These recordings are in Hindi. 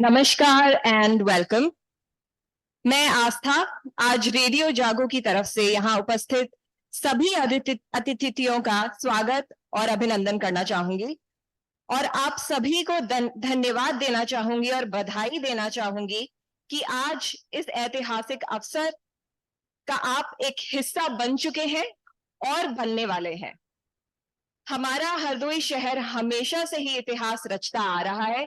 नमस्कार एंड वेलकम। मैं आस्था आज रेडियो जागो की तरफ से यहाँ उपस्थित सभी अतिथियों का स्वागत और अभिनंदन करना चाहूंगी और आप सभी को धन्यवाद देना चाहूंगी और बधाई देना चाहूंगी कि आज इस ऐतिहासिक अवसर का आप एक हिस्सा बन चुके हैं और बनने वाले हैं। हमारा हरदोई शहर हमेशा से ही इतिहास रचता आ रहा है,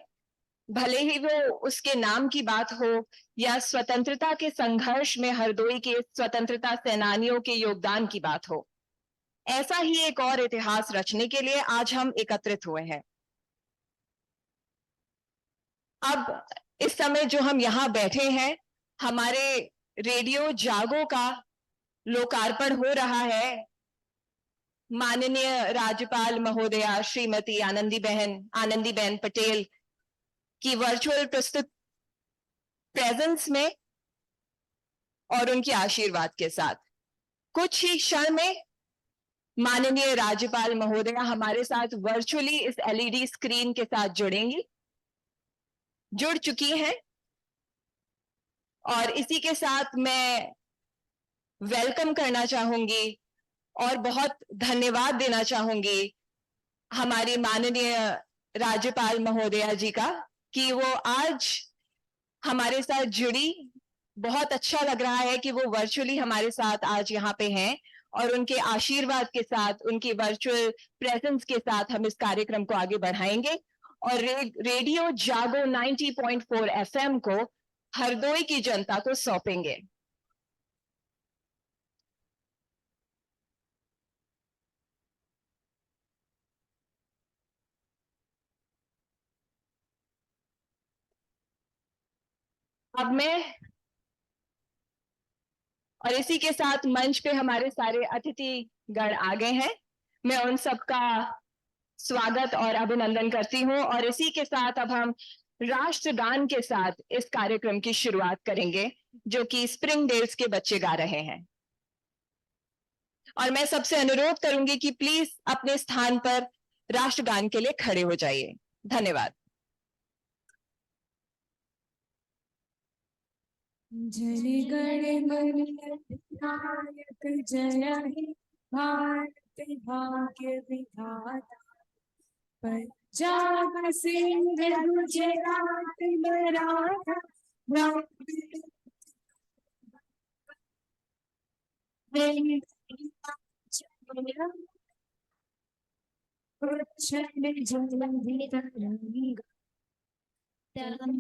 भले ही वो उसके नाम की बात हो या स्वतंत्रता के संघर्ष में हरदोई के स्वतंत्रता सेनानियों के योगदान की बात हो। ऐसा ही एक और इतिहास रचने के लिए आज हम एकत्रित हुए हैं। अब इस समय जो हम यहाँ बैठे हैं, हमारे रेडियो जागो का लोकार्पण हो रहा है माननीय राज्यपाल महोदया श्रीमती आनंदीबेन पटेल की वर्चुअल प्रस्तुत प्रेजेंस में और उनके आशीर्वाद के साथ। कुछ ही क्षण में माननीय राज्यपाल महोदया हमारे साथ वर्चुअली इस एलईडी स्क्रीन के साथ जुड़ चुकी हैं और इसी के साथ मैं वेलकम करना चाहूंगी और बहुत धन्यवाद देना चाहूंगी हमारी माननीय राज्यपाल महोदया जी का कि वो आज हमारे साथ जुड़ी। बहुत अच्छा लग रहा है कि वो वर्चुअली हमारे साथ आज यहाँ पे हैं और उनके आशीर्वाद के साथ, उनकी वर्चुअल प्रेजेंस के साथ हम इस कार्यक्रम को आगे बढ़ाएंगे और रेडियो जागो 90.4 एफएम को हरदोई की जनता को सौंपेंगे। अब मैं और इसी के साथ मंच पे हमारे सारे अतिथिगण आ गए हैं। मैं उन सबका स्वागत और अभिनंदन करती हूँ और इसी के साथ अब हम राष्ट्रगान के साथ इस कार्यक्रम की शुरुआत करेंगे जो कि स्प्रिंग डेल्स के बच्चे गा रहे हैं। और मैं सबसे अनुरोध करूंगी कि प्लीज अपने स्थान पर राष्ट्रगान के लिए खड़े हो जाइए। धन्यवाद। जय गण मन नायक जय हे भारत भाग्य विधाता, पंजाब सिंध गुजरात मराठा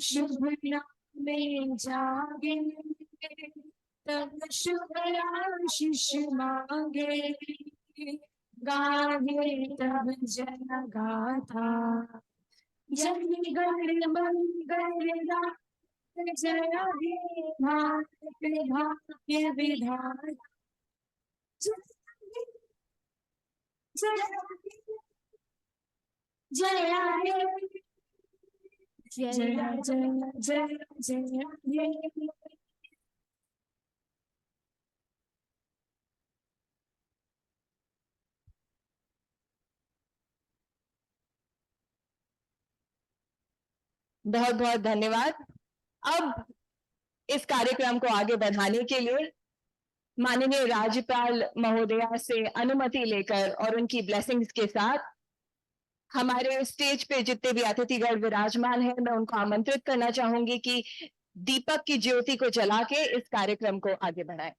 शुभ में जागे तब शुभ आशीष मांगे, गाहे तब जन गाथा। जय गण मंगल जय हे भारत भाग्य विधाता, जय जय जय जय जय। बहुत बहुत धन्यवाद। अब इस कार्यक्रम को आगे बढ़ाने के लिए माननीय राज्यपाल महोदया से अनुमति लेकर और उनकी ब्लेसिंग्स के साथ हमारे स्टेज पे जितने भी अतिथिगण विराजमान हैं, मैं उनको आमंत्रित करना चाहूंगी कि दीपक की ज्योति को जला के इस कार्यक्रम को आगे बढ़ाएं।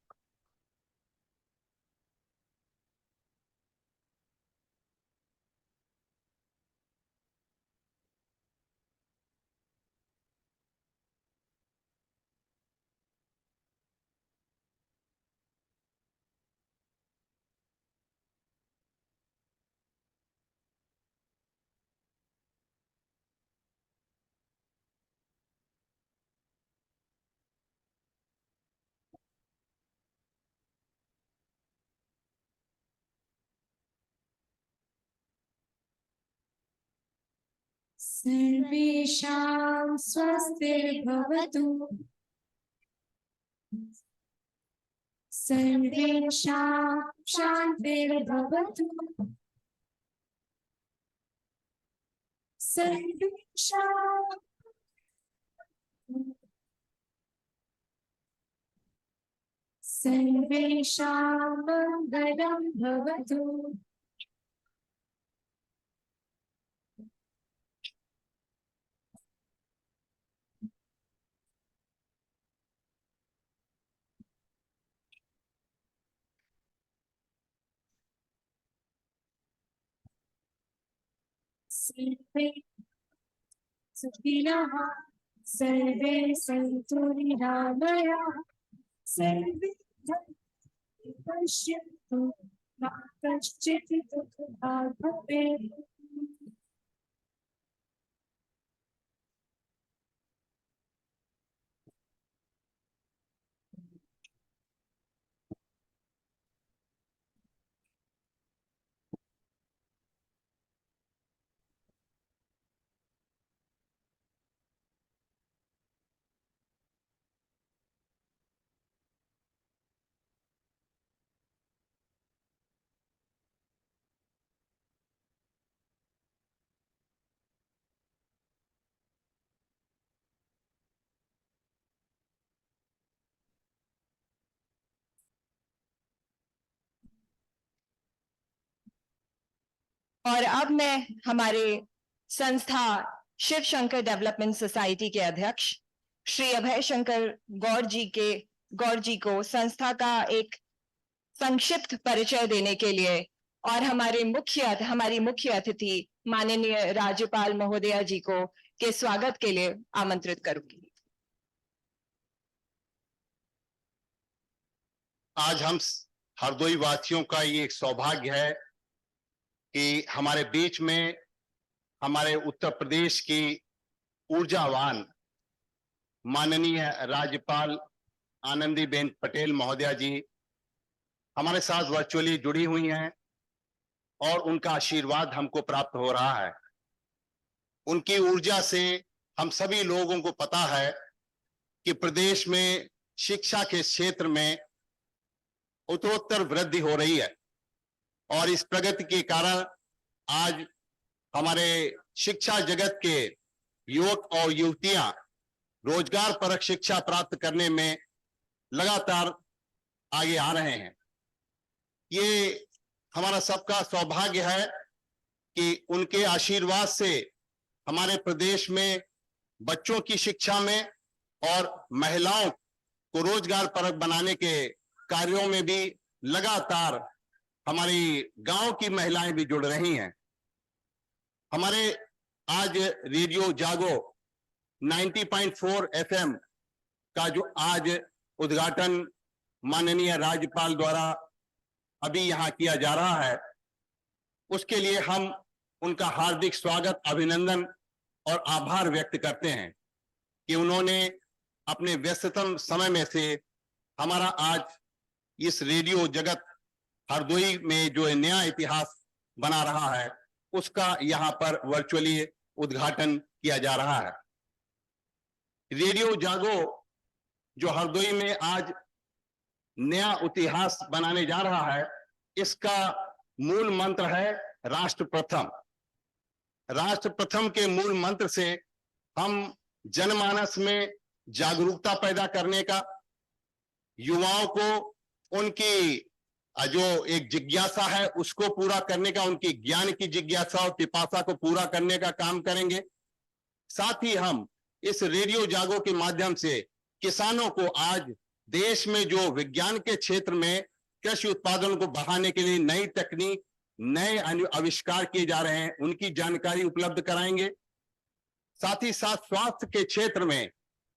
सर्वेषां स्वस्तिर्भवतु, सर्वेषां शान्तिर्भवतु, सर्वेषां सर्वेषां मङ्गलं भवतु। सर्वे सुखिनः सर्वे सन्तु निरामयाः सर्वे भद्राणि पश्यन्तु मा कश्चित् दुःखभाग् भवेत्। और अब मैं हमारे संस्था शिव शंकर डेवलपमेंट सोसाइटी के अध्यक्ष श्री अभय शंकर गौर जी को संस्था का एक संक्षिप्त परिचय देने के लिए और हमारी मुख्य अतिथि माननीय राज्यपाल महोदया जी को के स्वागत के लिए आमंत्रित करूंगी। आज हम हरदोई वासियों का ये एक सौभाग्य है कि हमारे बीच में हमारे उत्तर प्रदेश की ऊर्जावान माननीय राज्यपाल आनंदीबेन पटेल महोदया जी हमारे साथ वर्चुअली जुड़ी हुई हैं और उनका आशीर्वाद हमको प्राप्त हो रहा है। उनकी ऊर्जा से हम सभी लोगों को पता है कि प्रदेश में शिक्षा के क्षेत्र में उत्तरोत्तर वृद्धि हो रही है और इस प्रगति के कारण आज हमारे शिक्षा जगत के युवक और युवतियां रोजगार परक शिक्षा प्राप्त करने में लगातार आगे आ रहे हैं। ये हमारा सबका सौभाग्य है कि उनके आशीर्वाद से हमारे प्रदेश में बच्चों की शिक्षा में और महिलाओं को रोजगार परक बनाने के कार्यों में भी लगातार हमारी गांव की महिलाएं भी जुड़ रही हैं। हमारे आज रेडियो जागो 90.4 FM का जो आज उद्घाटन माननीय राज्यपाल द्वारा अभी यहाँ किया जा रहा है, उसके लिए हम उनका हार्दिक स्वागत, अभिनंदन और आभार व्यक्त करते हैं कि उन्होंने अपने व्यस्ततम समय में से हमारा आज इस रेडियो जगत हरदोई में जो नया इतिहास बना रहा है उसका यहाँ पर वर्चुअली उद्घाटन किया जा रहा है। रेडियो जागो जो हरदोई में आज नया इतिहास बनाने जा रहा है, इसका मूल मंत्र है राष्ट्र प्रथम। राष्ट्र प्रथम के मूल मंत्र से हम जनमानस में जागरूकता पैदा करने का, युवाओं को उनकी जो एक जिज्ञासा है उसको पूरा करने का, उनकी ज्ञान की जिज्ञासा और पिपासा को पूरा करने का काम करेंगे। साथ ही हम इस रेडियो जागो के माध्यम से किसानों को आज देश में जो विज्ञान के क्षेत्र में कृषि उत्पादन को बढ़ाने के लिए नई तकनीक, नए आविष्कार किए जा रहे हैं, उनकी जानकारी उपलब्ध कराएंगे। साथ ही साथ स्वास्थ्य के क्षेत्र में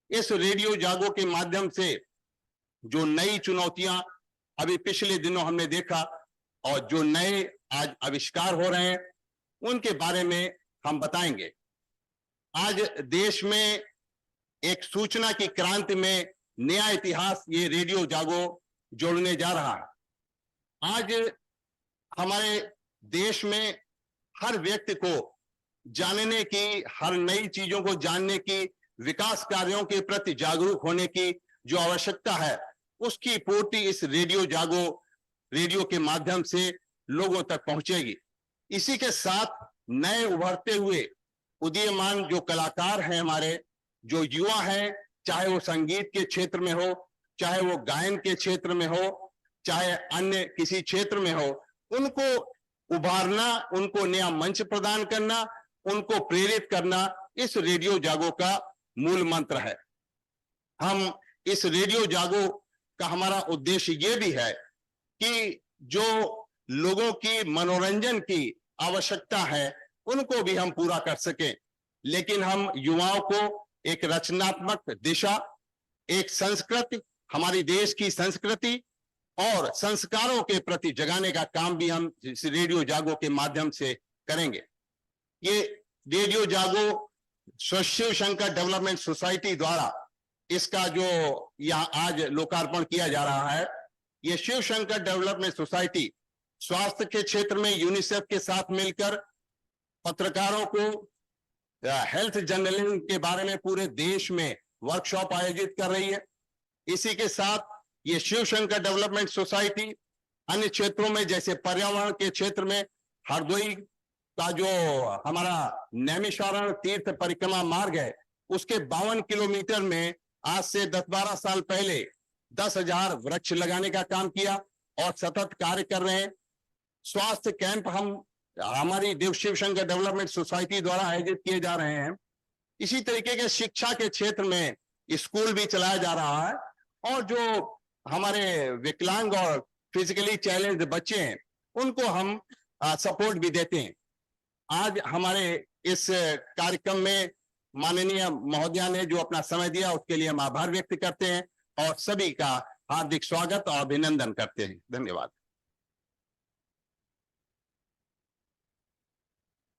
इस रेडियो जागो के माध्यम से जो नई चुनौतियां अभी पिछले दिनों हमने देखा और जो नए आज आविष्कार हो रहे हैं उनके बारे में हम बताएंगे। आज देश में एक सूचना की क्रांति में नया इतिहास ये रेडियो जागो जोड़ने जा रहा है। आज हमारे देश में हर व्यक्ति को जानने की, हर नई चीजों को जानने की, विकास कार्यों के प्रति जागरूक होने की जो आवश्यकता है उसकी पूर्ति इस रेडियो जागो रेडियो के माध्यम से लोगों तक पहुंचेगी। इसी के साथ नए उभरते हुए उदीयमान जो कलाकार हैं हमारे, जो युवा हैं, चाहे वो संगीत के क्षेत्र में हो, चाहे वो गायन के क्षेत्र में हो, चाहे अन्य किसी क्षेत्र में हो, उनको उभारना, उनको नया मंच प्रदान करना, उनको प्रेरित करना इस रेडियो जागो का मूल मंत्र है। हम इस रेडियो जागो का हमारा उद्देश्य ये भी है कि जो लोगों की मनोरंजन की आवश्यकता है उनको भी हम पूरा कर सकें, लेकिन हम युवाओं को एक रचनात्मक दिशा, एक संस्कृति, हमारी देश की संस्कृति और संस्कारों के प्रति जगाने का काम भी हम इस रेडियो जागो के माध्यम से करेंगे। ये रेडियो जागो शिव शंकर डेवलपमेंट सोसाइटी द्वारा इसका जो यहाँ आज लोकार्पण किया जा रहा है, ये शिव शंकर डेवलपमेंट सोसाइटी स्वास्थ्य के क्षेत्र में यूनिसेफ के साथ मिलकर पत्रकारों को हेल्थ जर्नलिज्म के बारे में पूरे देश में वर्कशॉप आयोजित कर रही है। इसी के साथ ये शिव शंकर डेवलपमेंट सोसाइटी अन्य क्षेत्रों में, जैसे पर्यावरण के क्षेत्र में हरदोई का जो हमारा नैमिषारण्य तीर्थ परिक्रमा मार्ग है, उसके 52 किलोमीटर में आज से 10-12 साल पहले 10,000 वृक्ष लगाने का काम किया और सतत कार्य कर रहे हैं। स्वास्थ्य कैंप हमारी देव शिव शंकर डेवलपमेंट सोसाइटी द्वारा आयोजित किए जा रहे हैं। इसी तरीके के शिक्षा के क्षेत्र में स्कूल भी चलाया जा रहा है और जो हमारे विकलांग और फिजिकली चैलेंज्ड बच्चे हैं उनको हम सपोर्ट भी देते हैं। आज हमारे इस कार्यक्रम में माननीय महोदया ने जो अपना समय दिया उसके लिए हम आभार व्यक्त करते हैं और सभी का हार्दिक स्वागत और अभिनंदन करते हैं। धन्यवाद।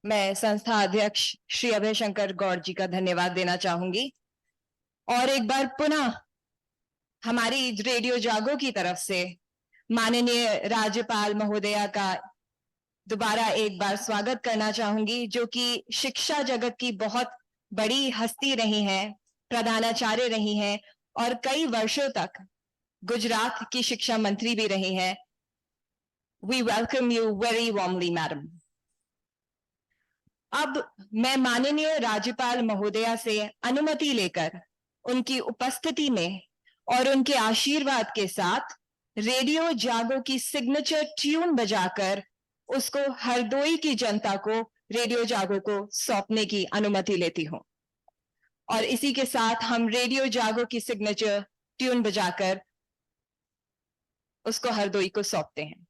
मैं संस्था अध्यक्ष श्री अभय शंकर गौड़ जी का धन्यवाद देना चाहूंगी और एक बार पुनः हमारी रेडियो जागो की तरफ से माननीय राज्यपाल महोदया का दोबारा एक बार स्वागत करना चाहूंगी, जो कि शिक्षा जगत की बहुत बड़ी हस्ती रही हैं, प्रधानाचार्य रही हैं और कई वर्षों तक गुजरात की शिक्षा मंत्री भी रही हैं। We welcome you very warmly, madam. अब मैं माननीय राज्यपाल महोदया से अनुमति लेकर उनकी उपस्थिति में और उनके आशीर्वाद के साथ रेडियो जागो की सिग्नेचर ट्यून बजाकर उसको हरदोई की जनता को रेडियो जागो को सौंपने की अनुमति लेती हूं और इसी के साथ हम रेडियो जागो की सिग्नेचर ट्यून बजाकर उसको हरदोई को सौंपते हैं।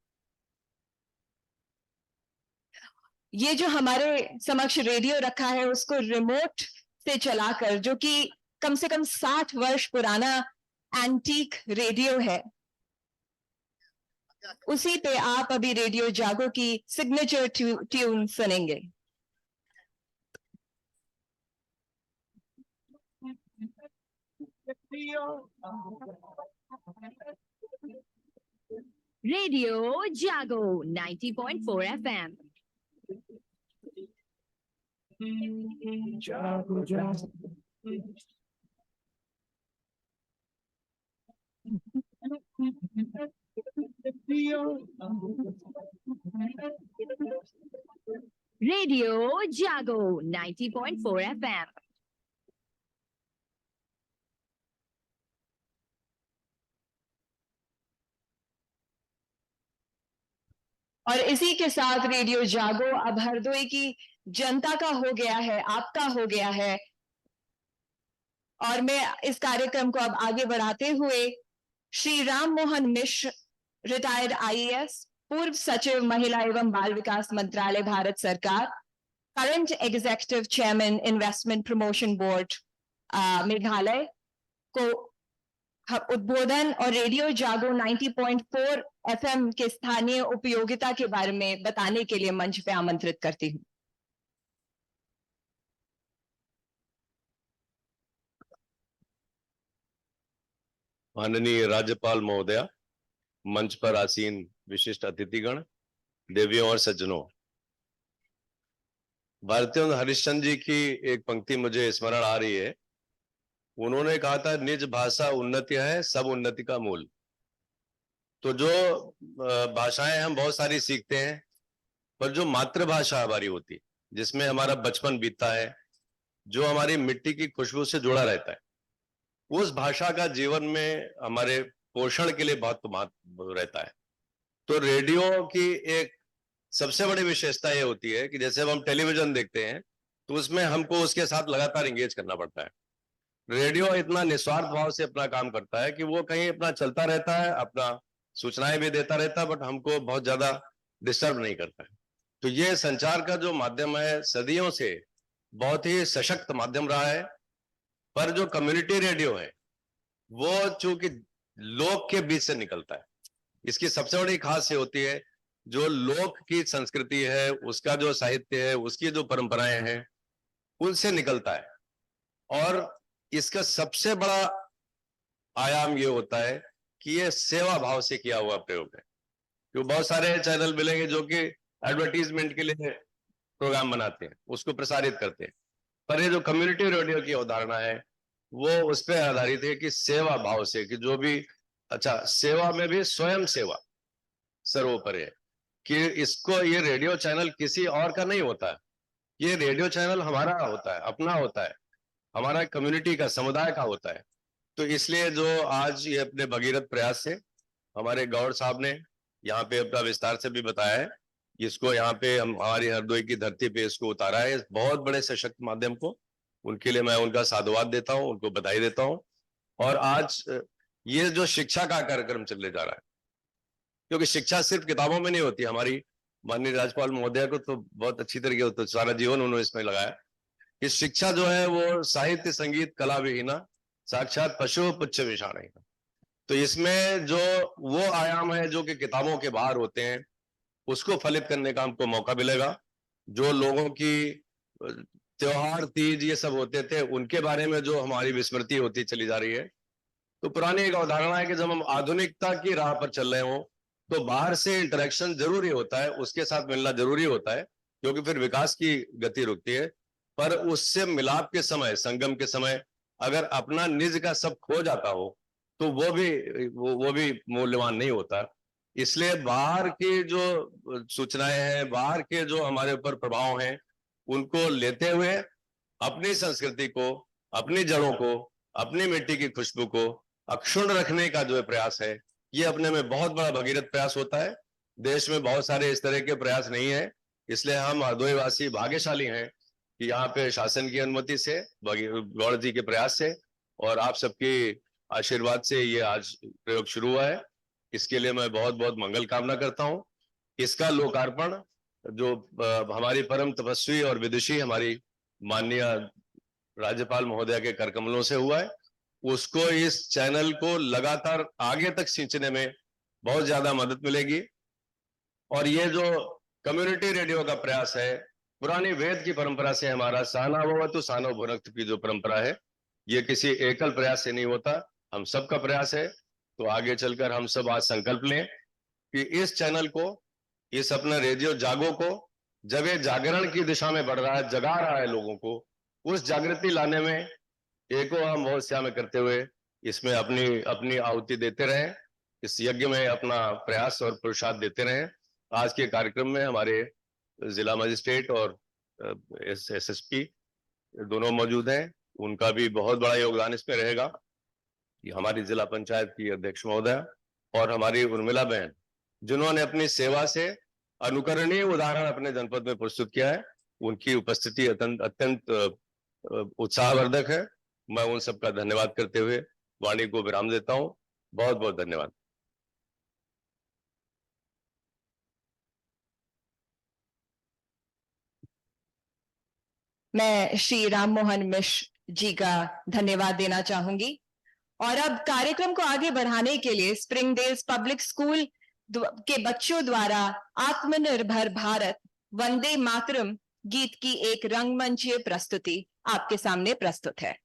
ये जो हमारे समक्ष रेडियो रखा है उसको रिमोट से चलाकर, जो कि कम से कम 60 वर्ष पुराना एंटीक रेडियो है, उसी पे आप अभी रेडियो जागो की सिग्नेचर ट्यून सुनेंगे। रेडियो जागो 90.4 FM। जागो जागो रेडियो जागो 90.4 FM। और इसी के साथ रेडियो जागो अब हरदोई की जनता का हो गया है, आपका हो गया है। और मैं इस कार्यक्रम को अब आगे बढ़ाते हुए श्री राम मोहन मिश्र, रिटायर्ड आईएएस, पूर्व सचिव महिला एवं बाल विकास मंत्रालय भारत सरकार, current executive chairman investment promotion board Meghalaya को उद्बोधन और रेडियो जागो 90.4 FM के स्थानीय उपयोगिता के बारे में बताने के लिए मंच पे आमंत्रित करती हूँ। माननीय राज्यपाल महोदया, मंच पर आसीन विशिष्ट अतिथिगण, देवियों और सज्जनों, भारतेंदु हरिश्चंद्र जी की एक पंक्ति मुझे स्मरण आ रही है। उन्होंने कहा था, निज भाषा उन्नति है, सब उन्नति का मूल। तो जो भाषाएं हम बहुत सारी सीखते हैं, पर जो मातृभाषा हमारी होती, जिसमें हमारा बचपन बीतता है, जो हमारी मिट्टी की खुशबू से जुड़ा रहता है, उस भाषा का जीवन में हमारे पोषण के लिए बहुत महत्व रहता है। तो रेडियो की एक सबसे बड़ी विशेषता ये होती है कि जैसे अब हम टेलीविजन देखते हैं तो उसमें हमको उसके साथ लगातार इंगेज करना पड़ता है। रेडियो इतना निस्वार्थ भाव से अपना काम करता है कि वो कहीं अपना चलता रहता है, अपना सूचनाएं भी देता रहता है, बट हमको बहुत ज्यादा डिस्टर्ब नहीं करता है। तो ये संचार का जो माध्यम है सदियों से बहुत ही सशक्त माध्यम रहा है। पर जो कम्युनिटी रेडियो है वो चूंकि लोक के बीच से निकलता है, इसकी सबसे बड़ी खास ये होती है जो लोक की संस्कृति है, उसका जो साहित्य है, उसकी जो परंपराएं हैं, उनसे निकलता है। और इसका सबसे बड़ा आयाम ये होता है कि ये सेवा भाव से किया हुआ प्रयोग है। तो बहुत सारे चैनल मिलेंगे जो कि एडवर्टीजमेंट के लिए प्रोग्राम बनाते हैं, उसको प्रसारित करते हैं, पर ये जो कम्युनिटी रेडियो की अवधारणा है वो उस पर आधारित है कि सेवा भाव से, कि जो भी अच्छा सेवा में भी स्वयं सेवा सर्वोपरि है, कि इसको ये रेडियो चैनल किसी और का नहीं होता है, ये रेडियो चैनल हमारा होता है, अपना होता है, हमारा कम्युनिटी का, समुदाय का होता है। तो इसलिए जो आज ये अपने भगीरथ प्रयास से हमारे गौड़ साहब ने यहाँ पे अपना विस्तार से भी बताया है, इसको यहाँ पे हम हमारी हरदोई की धरती पे इसको उतारा है, इस बहुत बड़े सशक्त माध्यम को, उनके लिए मैं उनका साधुवाद देता हूँ, उनको बधाई देता हूँ। और आज ये जो शिक्षा का कार्यक्रम चलने जा रहा है, क्योंकि शिक्षा सिर्फ किताबों में नहीं होती, हमारी माननीय राज्यपाल महोदय को तो बहुत अच्छी तरीके से सारा जीवन उन्होंने इसमें लगाया कि शिक्षा जो है वो साहित्य संगीत कला विहीना साक्षात पशु पुच्छ विषाण। तो इसमें जो वो आयाम है जो कि किताबों के बाहर होते हैं, उसको फलित करने का हमको मौका मिलेगा। जो लोगों की त्योहार तीज ये सब होते थे उनके बारे में जो हमारी विस्मृति होती चली जा रही है, तो पुरानी एक अवधारणा है कि जब हम आधुनिकता की राह पर चल रहे हो तो बाहर से इंटरेक्शन जरूरी होता है, उसके साथ मिलना जरूरी होता है, क्योंकि फिर विकास की गति रुकती है। पर उससे मिलाप के समय, संगम के समय अगर अपना निज का सब खो जाता हो तो वो भी मूल्यवान नहीं होता। इसलिए बाहर की जो सूचनाएं हैं, बाहर के जो हमारे ऊपर प्रभाव हैं, उनको लेते हुए अपनी संस्कृति को, अपनी जड़ों को, अपनी मिट्टी की खुशबू को अक्षुण्ण रखने का जो प्रयास है, ये अपने में बहुत बड़ा भगीरथ प्रयास होता है। देश में बहुत सारे इस तरह के प्रयास नहीं है, इसलिए हम हरदोई वासी भाग्यशाली हैं कि यहाँ पे शासन की अनुमति से, गौड़ जी के प्रयास से और आप सबके आशीर्वाद से ये आज प्रयोग शुरू हुआ है। इसके लिए मैं बहुत बहुत मंगल कामना करता हूँ। इसका लोकार्पण जो हमारी परम तपस्वी और विदुषी हमारी माननीय राज्यपाल महोदया के कर कमलों से हुआ है, उसको इस चैनल को लगातार आगे तक खींचने में बहुत ज्यादा मदद मिलेगी। और ये जो कम्युनिटी रेडियो का प्रयास है, पुरानी वेद की परंपरा से हमारा साना भवतु सानो भुनक्तु की जो परंपरा है, ये किसी एकल प्रयास से नहीं होता, हम सबका प्रयास है। तो आगे चलकर हम सब आज संकल्प लें कि इस चैनल को, इस अपना रेडियो जागो को, जब ये जागरण की दिशा में बढ़ रहा है, जगा रहा है लोगों को, उस जागृति लाने में एको हम बहुत श्याम करते हुए इसमें अपनी अपनी आहुति देते रहें, इस यज्ञ में अपना प्रयास और पुरुषार्थ देते रहें। आज के कार्यक्रम में हमारे जिला मजिस्ट्रेट और एसएसपी दोनों मौजूद हैं, उनका भी बहुत बड़ा योगदान इसमें रहेगा। कि हमारी जिला पंचायत की अध्यक्ष महोदया और हमारी उर्मिला बहन, जिन्होंने अपनी सेवा से अनुकरणीय उदाहरण अपने जनपद में प्रस्तुत किया है, उनकी उपस्थिति अत्यंत उत्साहवर्धक है। मैं उन सबका धन्यवाद करते हुए वाणी को विराम देता हूं। बहुत बहुत धन्यवाद। मैं श्री राम मोहन मिश्र जी का धन्यवाद देना चाहूंगी। और अब कार्यक्रम को आगे बढ़ाने के लिए स्प्रिंगडेल्स पब्लिक स्कूल के बच्चों द्वारा आत्मनिर्भर भारत वंदे मातरम गीत की एक रंगमंचीय प्रस्तुति आपके सामने प्रस्तुत है।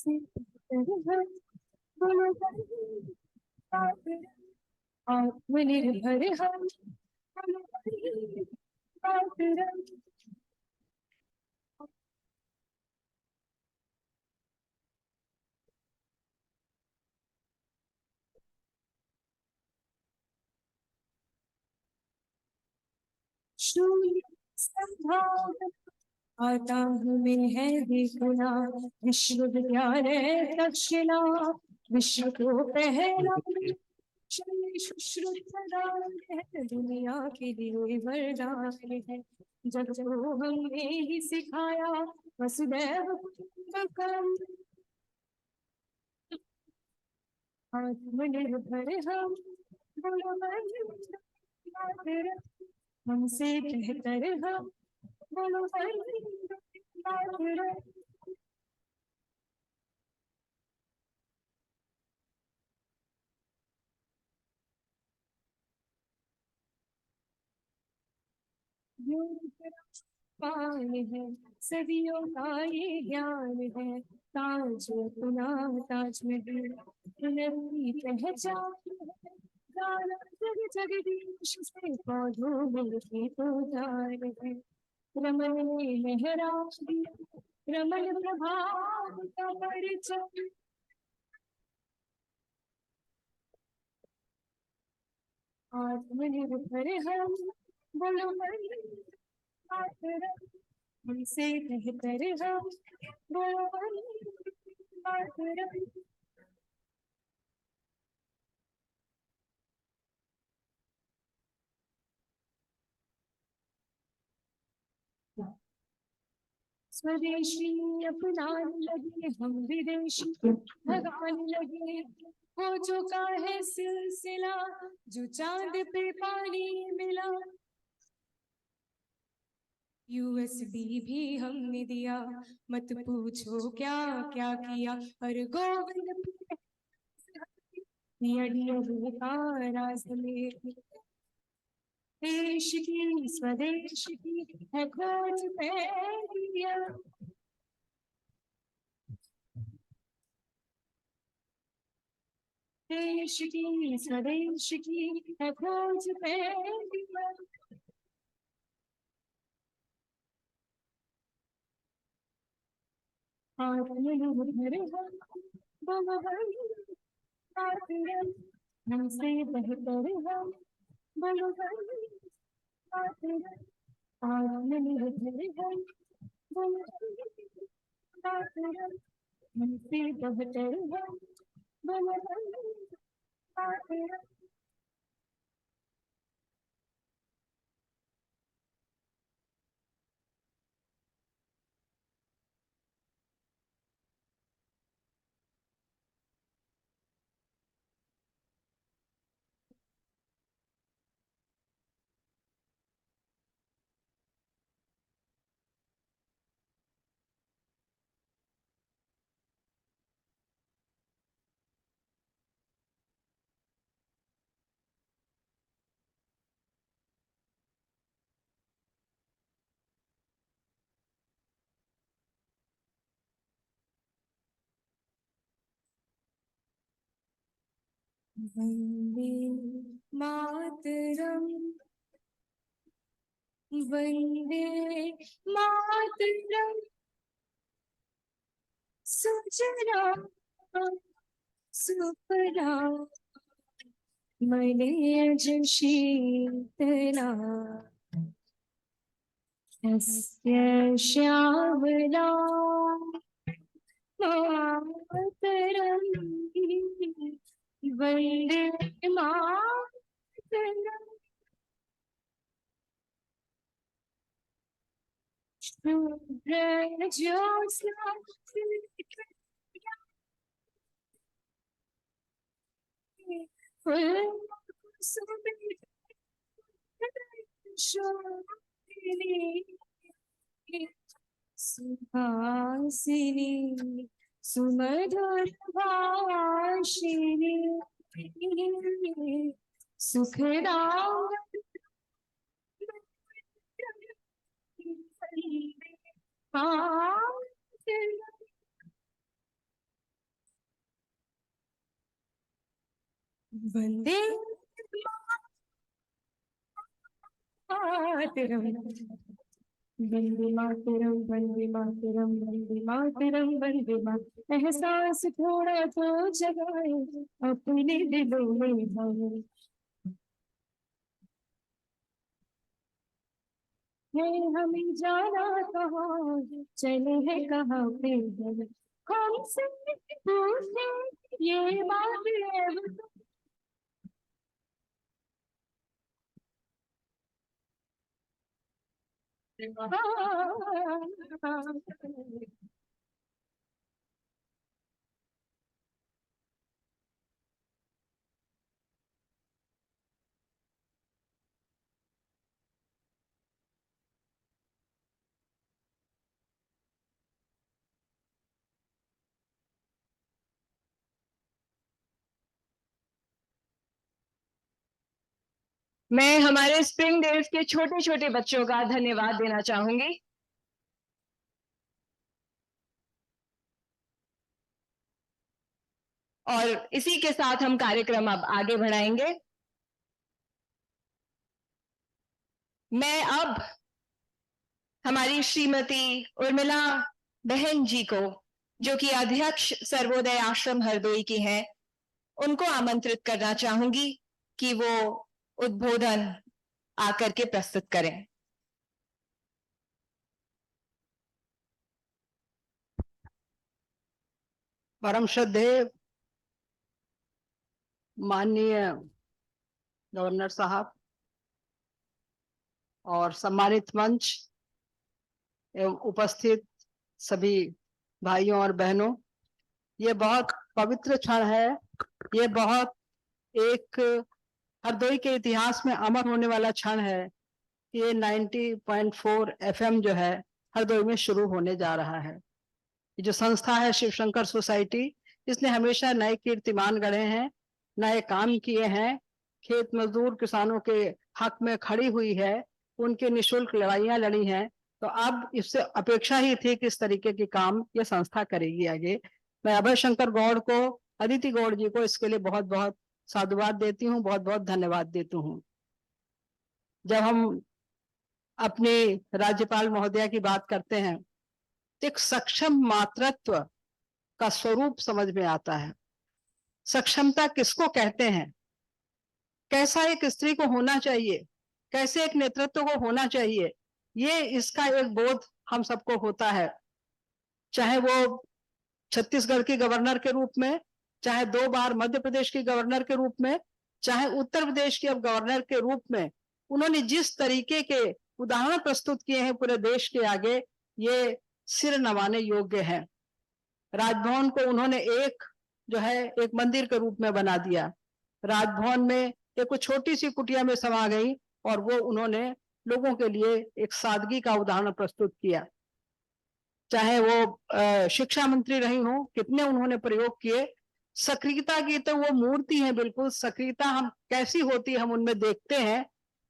हमसे बेहतर हम, बोलो आत्मनिर्भर हम, बोलो मातरम। शून्य संभावना आता हमें है देखना, विश्वविद्यालय दक्षिणा, विश्व को पहला शुश्रूषादान है, दुनिया के लिए वरदान है। जब जो हमने ही सिखाया वसुदैव कुटुंबकम, आत्मनिर्भर हम, बोलो मातरम। हमसे बेहतर हम, बोलो मातरम। पान है सदियों का ये ज्ञान है, ताज अपना ताज महल पुनरी पहचान है, गाना जग जगदीश से पौधों में ही पुकार है। रमन ने लहरा दिया रमन प्रभाव का परिचय, आत्मनिर्भर हम, बोलो मातरम। हमसे बेहतर हम, बोलो मातरम। स्वदेशी अपनाने लगे हम विदेशी भगाने लगे, हो चुका है सिलसिला जो चांद पे पानी मिला। यूएसबी भी हमने दिया, मत पूछो क्या क्या किया, हर गोविंद अड़ियों का राज में। देश की स्वदेश की है खोज पहलिया, देश की स्वदेश की है खोज पहलिया। आत्मनिर्भर हम, बोलो मातरम। हमसे बेहतर हम, बोलो मातरम। आत्मनिर्भर हम, बोलो मातरम। हमसे बेहतर हम, बोलो मातरम। वंदे मातरम, वंदे मातरम। सुजला सुफला मलयज शीतला, सस्य श्यामला मातरम। वंदे मातरम। शुभ्र ज्योत्स्ना सुहासिनी सुमधुर भाषिणी, सुखदाम वंदे मातरम, वंदे मातरम, वंदे मातरम, वंदे मातरम, वंदे मातरम। एहसास थोड़ा तो जगाए अपने दिलों में भाई, है हमें जाना कहाँ, चले हैं कहाँ पे हम, हमसे पूछे ये बात है। मैं हमारे स्प्रिंग डेज के छोटे छोटे बच्चों का धन्यवाद देना चाहूंगी। और इसी के साथ हम कार्यक्रम अब आगे बढ़ाएंगे। मैं अब हमारी श्रीमती उर्मिला बहन जी को, जो कि अध्यक्ष सर्वोदय आश्रम हरदोई की हैं, उनको आमंत्रित करना चाहूंगी कि वो उद्बोधन आकर के प्रस्तुत करें। परम श्रद्धेय माननीय गवर्नर साहब और सम्मानित मंच एवं उपस्थित सभी भाइयों और बहनों, ये बहुत पवित्र क्षण है। ये बहुत एक हरदोई के इतिहास में अमर होने वाला क्षण है कि ये 90.4 FM जो है हरदोई में शुरू होने जा रहा है। ये जो संस्था है शिव शंकर सोसाइटी, इसने हमेशा नए कीर्तिमान गढ़े हैं, नए काम किए हैं, खेत मजदूर किसानों के हक में खड़ी हुई है, उनके निःशुल्क लड़ाइयां लड़ी हैं। तो अब इससे अपेक्षा ही थी कि इस तरीके के काम ये संस्था करेगी आगे। मैं अभय शंकर गौड़ को, अदिति गौड़ जी को इसके लिए बहुत बहुत साधुवाद देती हूँ, बहुत बहुत धन्यवाद देती हूँ। जब हम अपनी राज्यपाल महोदया की बात करते हैं तो एक सक्षम मातृत्व का स्वरूप समझ में आता है। सक्षमता किसको कहते हैं, कैसा एक स्त्री को होना चाहिए, कैसे एक नेतृत्व को होना चाहिए, ये इसका एक बोध हम सबको होता है। चाहे वो छत्तीसगढ़ की गवर्नर के रूप में, चाहे 2 बार मध्य प्रदेश की गवर्नर के रूप में, चाहे उत्तर प्रदेश की अब गवर्नर के रूप में, उन्होंने जिस तरीके के उदाहरण प्रस्तुत किए हैं पूरे देश के आगे, ये सिर नवाने योग्य है। राजभवन को उन्होंने एक मंदिर के रूप में बना दिया। राजभवन में एक छोटी सी कुटिया में समा गई और वो उन्होंने लोगों के लिए एक सादगी का उदाहरण प्रस्तुत किया। चाहे वो शिक्षा मंत्री रही हो, कितने उन्होंने प्रयोग किए। सक्रियता की तो वो मूर्ति है, बिल्कुल सक्रियता हम कैसी होती है हम उनमें देखते हैं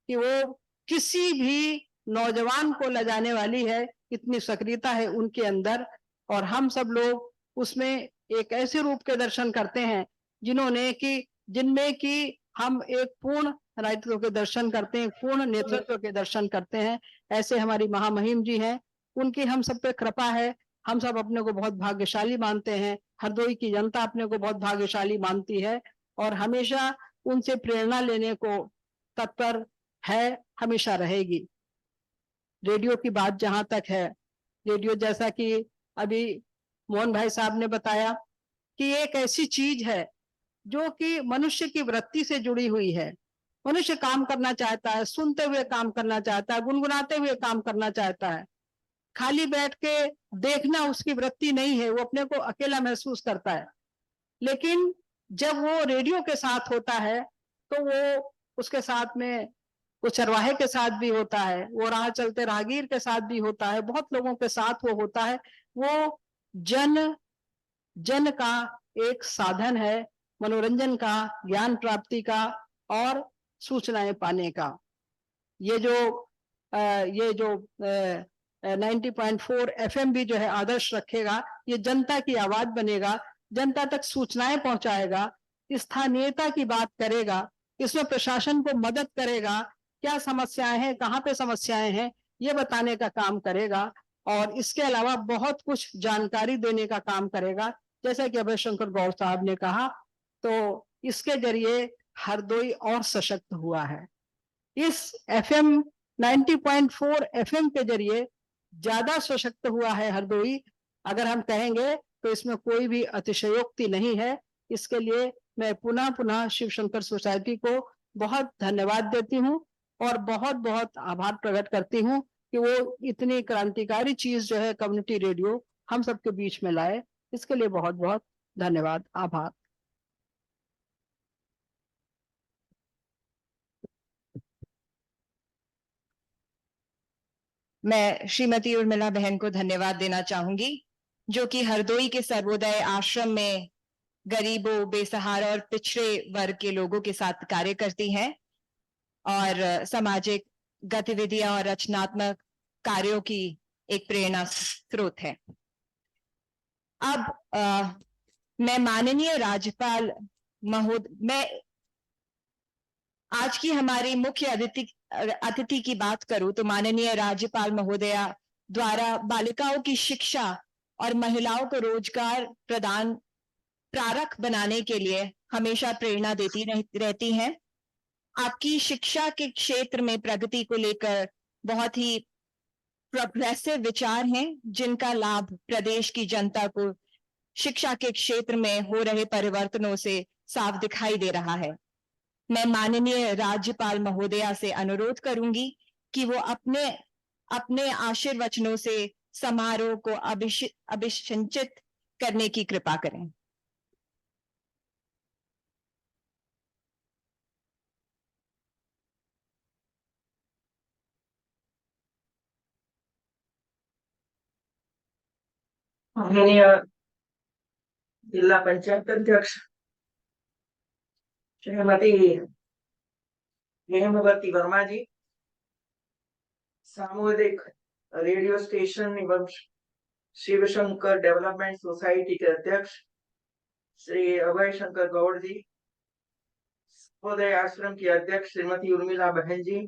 कि वो किसी भी नौजवान को लजाने वाली है, इतनी सक्रियता है उनके अंदर। और हम सब लोग उसमें एक ऐसे रूप के दर्शन करते हैं जिनमें कि हम एक पूर्ण राजनीतित्व के दर्शन करते हैं, पूर्ण नेतृत्व के दर्शन करते हैं। ऐसे हमारी महामहिम जी हैं, उनकी हम सब पे कृपा है। हम सब अपने को बहुत भाग्यशाली मानते हैं, हरदोई की जनता अपने को बहुत भाग्यशाली मानती है और हमेशा उनसे प्रेरणा लेने को तत्पर है, हमेशा रहेगी। रेडियो की बात जहां तक है, रेडियो जैसा कि अभी मोहन भाई साहब ने बताया कि एक ऐसी चीज है जो कि मनुष्य की वृत्ति से जुड़ी हुई है। मनुष्य काम करना चाहता है, सुनते हुए काम करना चाहता है, गुनगुनाते हुए काम करना चाहता है। खाली बैठ के देखना उसकी वृत्ति नहीं है, वो अपने को अकेला महसूस करता है। लेकिन जब वो रेडियो के साथ होता है तो वो उसके साथ में वो चरवाहे के साथ भी होता है, वो राह चलते राहगीर के साथ भी होता है, बहुत लोगों के साथ वो होता है। वो जन का एक साधन है, मनोरंजन का, ज्ञान प्राप्ति का और सूचनाएं पाने का। ये जो 90.4 FM भी जो है आदर्श रखेगा, ये जनता की आवाज बनेगा, जनता तक सूचनाएं पहुंचाएगा। स्थानीयता की बात करेगा, इसमें प्रशासन को मदद करेगा, क्या समस्याएं हैं, कहाँ पे समस्याएं हैं, ये बताने का काम करेगा। और इसके अलावा बहुत कुछ जानकारी देने का काम करेगा, जैसा कि अभय शंकर गौड़ साहब ने कहा। तो इसके जरिए हरदोई और सशक्त हुआ है। इस एफएम 90.4 एफएम के जरिए ज्यादा सशक्त हुआ है हरदोई, अगर हम कहेंगे तो इसमें कोई भी अतिशयोक्ति नहीं है। इसके लिए मैं पुनः पुनः शिव शंकर सोसाइटी को बहुत धन्यवाद देती हूँ और बहुत बहुत आभार प्रकट करती हूँ कि वो इतनी क्रांतिकारी चीज जो है कम्युनिटी रेडियो हम सबके बीच में लाए। इसके लिए बहुत बहुत धन्यवाद, आभार। मैं श्रीमती उर्मिला बहन को धन्यवाद देना चाहूंगी, जो कि हरदोई के सर्वोदय आश्रम में गरीबों, बेसहारा और पिछड़े वर्ग के लोगों के साथ कार्य करती हैं और सामाजिक गतिविधियां और रचनात्मक कार्यों की एक प्रेरणा स्रोत है। अब मैं माननीय राज्यपाल मैं आज की हमारी मुख्य अतिथि की बात करूं तो माननीय राज्यपाल महोदया द्वारा बालिकाओं की शिक्षा और महिलाओं को रोजगार प्रदान प्रारक बनाने के लिए हमेशा प्रेरणा देती रहती हैं। आपकी शिक्षा के क्षेत्र में प्रगति को लेकर बहुत ही प्रोग्रेसिव विचार हैं, जिनका लाभ प्रदेश की जनता को शिक्षा के क्षेत्र में हो रहे परिवर्तनों से साफ दिखाई दे रहा है। मैं माननीय राज्यपाल महोदया से अनुरोध करूंगी कि वो अपने अपने आशीर्वचनों से समारोह को अभिषिंचित करने की कृपा करें। माननीय जिला पंचायत अध्यक्ष श्रीमती हेमवती वर्मा जी, सामुदायिक रेडियो स्टेशन एवं शिव शंकर डेवलपमेंट सोसाइटी के अध्यक्ष श्री अभय शंकर गौड़ जी, सर्वोदय आश्रम की अध्यक्ष श्रीमती उर्मिला बहन जी,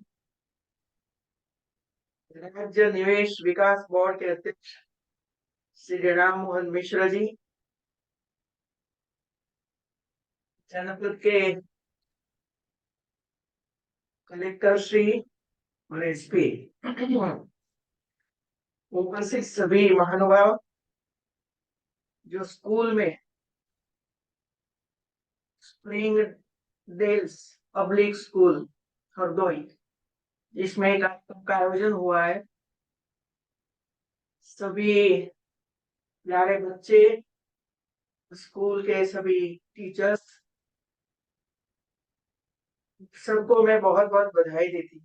राज्य निवेश विकास बोर्ड के अध्यक्ष श्री राम मोहन मिश्र जी, जनपद के कलेक्टर श्री और एसपी, उपस्थित सभी महानुभाव, जो स्कूल में Spring Dales Public School Hardoi जिसमें एक कार्यक्रम का आयोजन हुआ है, सभी प्यारे बच्चे, स्कूल के सभी टीचर्स, सबको मैं बहुत बहुत बधाई देती।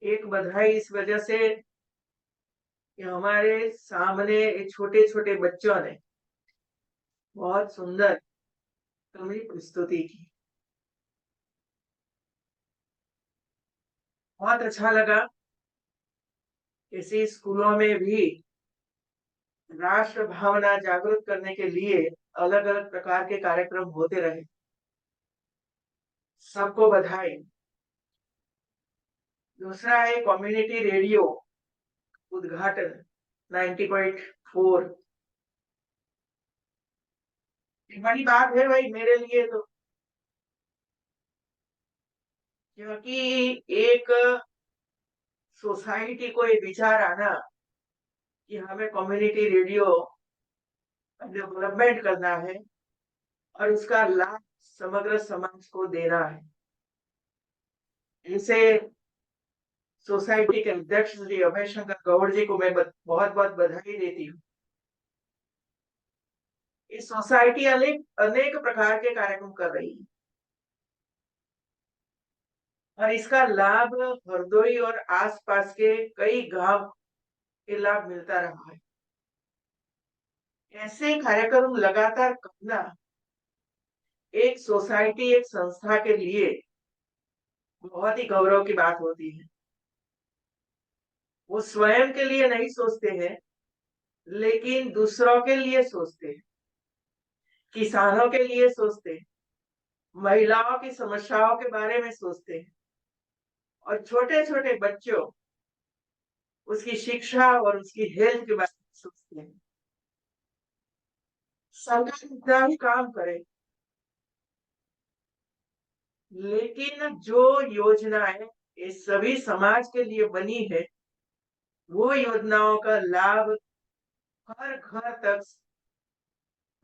एक बधाई इस वजह से कि हमारे सामने छोटे छोटे बच्चों ने बहुत सुंदर कवि प्रस्तुति की। बहुत अच्छा लगा। इसी स्कूलों में भी राष्ट्र भावना जागृत करने के लिए अलग अलग प्रकार के कार्यक्रम होते रहे। सबको बधाई। दूसरा है कम्युनिटी रेडियो उद्घाटन 90.4। बड़ी बात है भाई मेरे लिए तो, क्योंकि एक सोसाइटी को ये विचार आना कि हमें कम्युनिटी रेडियो डेवलपमेंट करना है और उसका लाभ समग्र समाज को देना है, इसे सोसाइटी के अध्यक्ष श्री अभय शंकर गौड़ जी को मैं बहुत बहुत बधाई देती हूँ। इस सोसाइटी अनेक अनेक प्रकार के कार्यक्रम कर रही है और इसका लाभ हरदोई और आसपास के कई गांव के लाभ मिलता रहा है। ऐसे कार्यक्रम लगातार करना एक सोसाइटी, एक संस्था के लिए बहुत ही गौरव की बात होती है। वो स्वयं के लिए नहीं सोचते हैं, लेकिन दूसरों के लिए सोचते हैं। किसानों के लिए सोचते हैं, महिलाओं की समस्याओं के बारे में सोचते हैं और छोटे छोटे बच्चों उसकी शिक्षा और उसकी हेल्थ के बारे में सोचते हैं। सरकार इतना ही काम करे, लेकिन जो योजनाएं ये सभी समाज के लिए बनी है, वो योजनाओं का लाभ हर घर तक,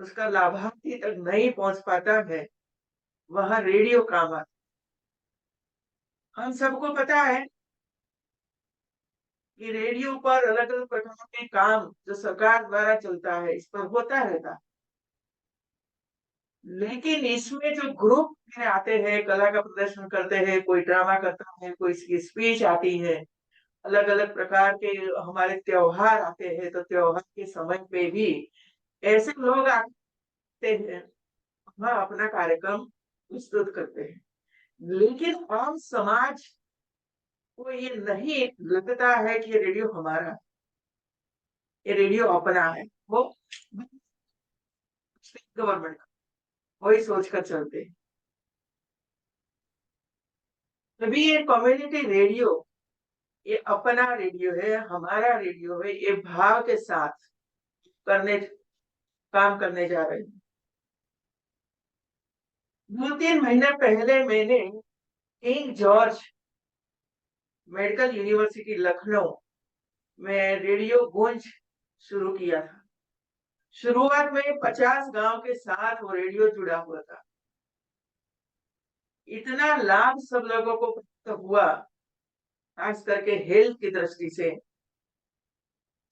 उसका लाभार्थी तक नहीं पहुंच पाता है, वहां रेडियो काम आता। हम सबको पता है कि रेडियो पर अलग अलग प्रकार के काम जो सरकार द्वारा चलता है, इस पर होता रहता है, लेकिन इसमें जो ग्रुप में आते हैं, कला का प्रदर्शन करते हैं, कोई ड्रामा करता है, कोई इसकी स्पीच आती है, अलग अलग प्रकार के हमारे त्योहार आते हैं, तो त्योहार के समय पे भी ऐसे लोग आते हैं, वहाँ अपना कार्यक्रम प्रस्तुत करते हैं, लेकिन आम समाज को ये नहीं लगता है कि ये रेडियो हमारा है, ये रेडियो अपना है, वो गवर्नमेंट का, वही सोचकर चलते हैं। तभी ये कम्युनिटी रेडियो, ये अपना रेडियो है, हमारा रेडियो है, ये भाव के साथ करने काम करने जा रहे हैं। 2-3 महीने पहले मैंने king George medical university Lucknow में रेडियो गूंज शुरू किया था। शुरुआत में 50 गांव के साथ वो रेडियो जुड़ा हुआ था। इतना लाभ सब लोगों को प्राप्त हुआ, खास करके हेल्थ की दृष्टि से,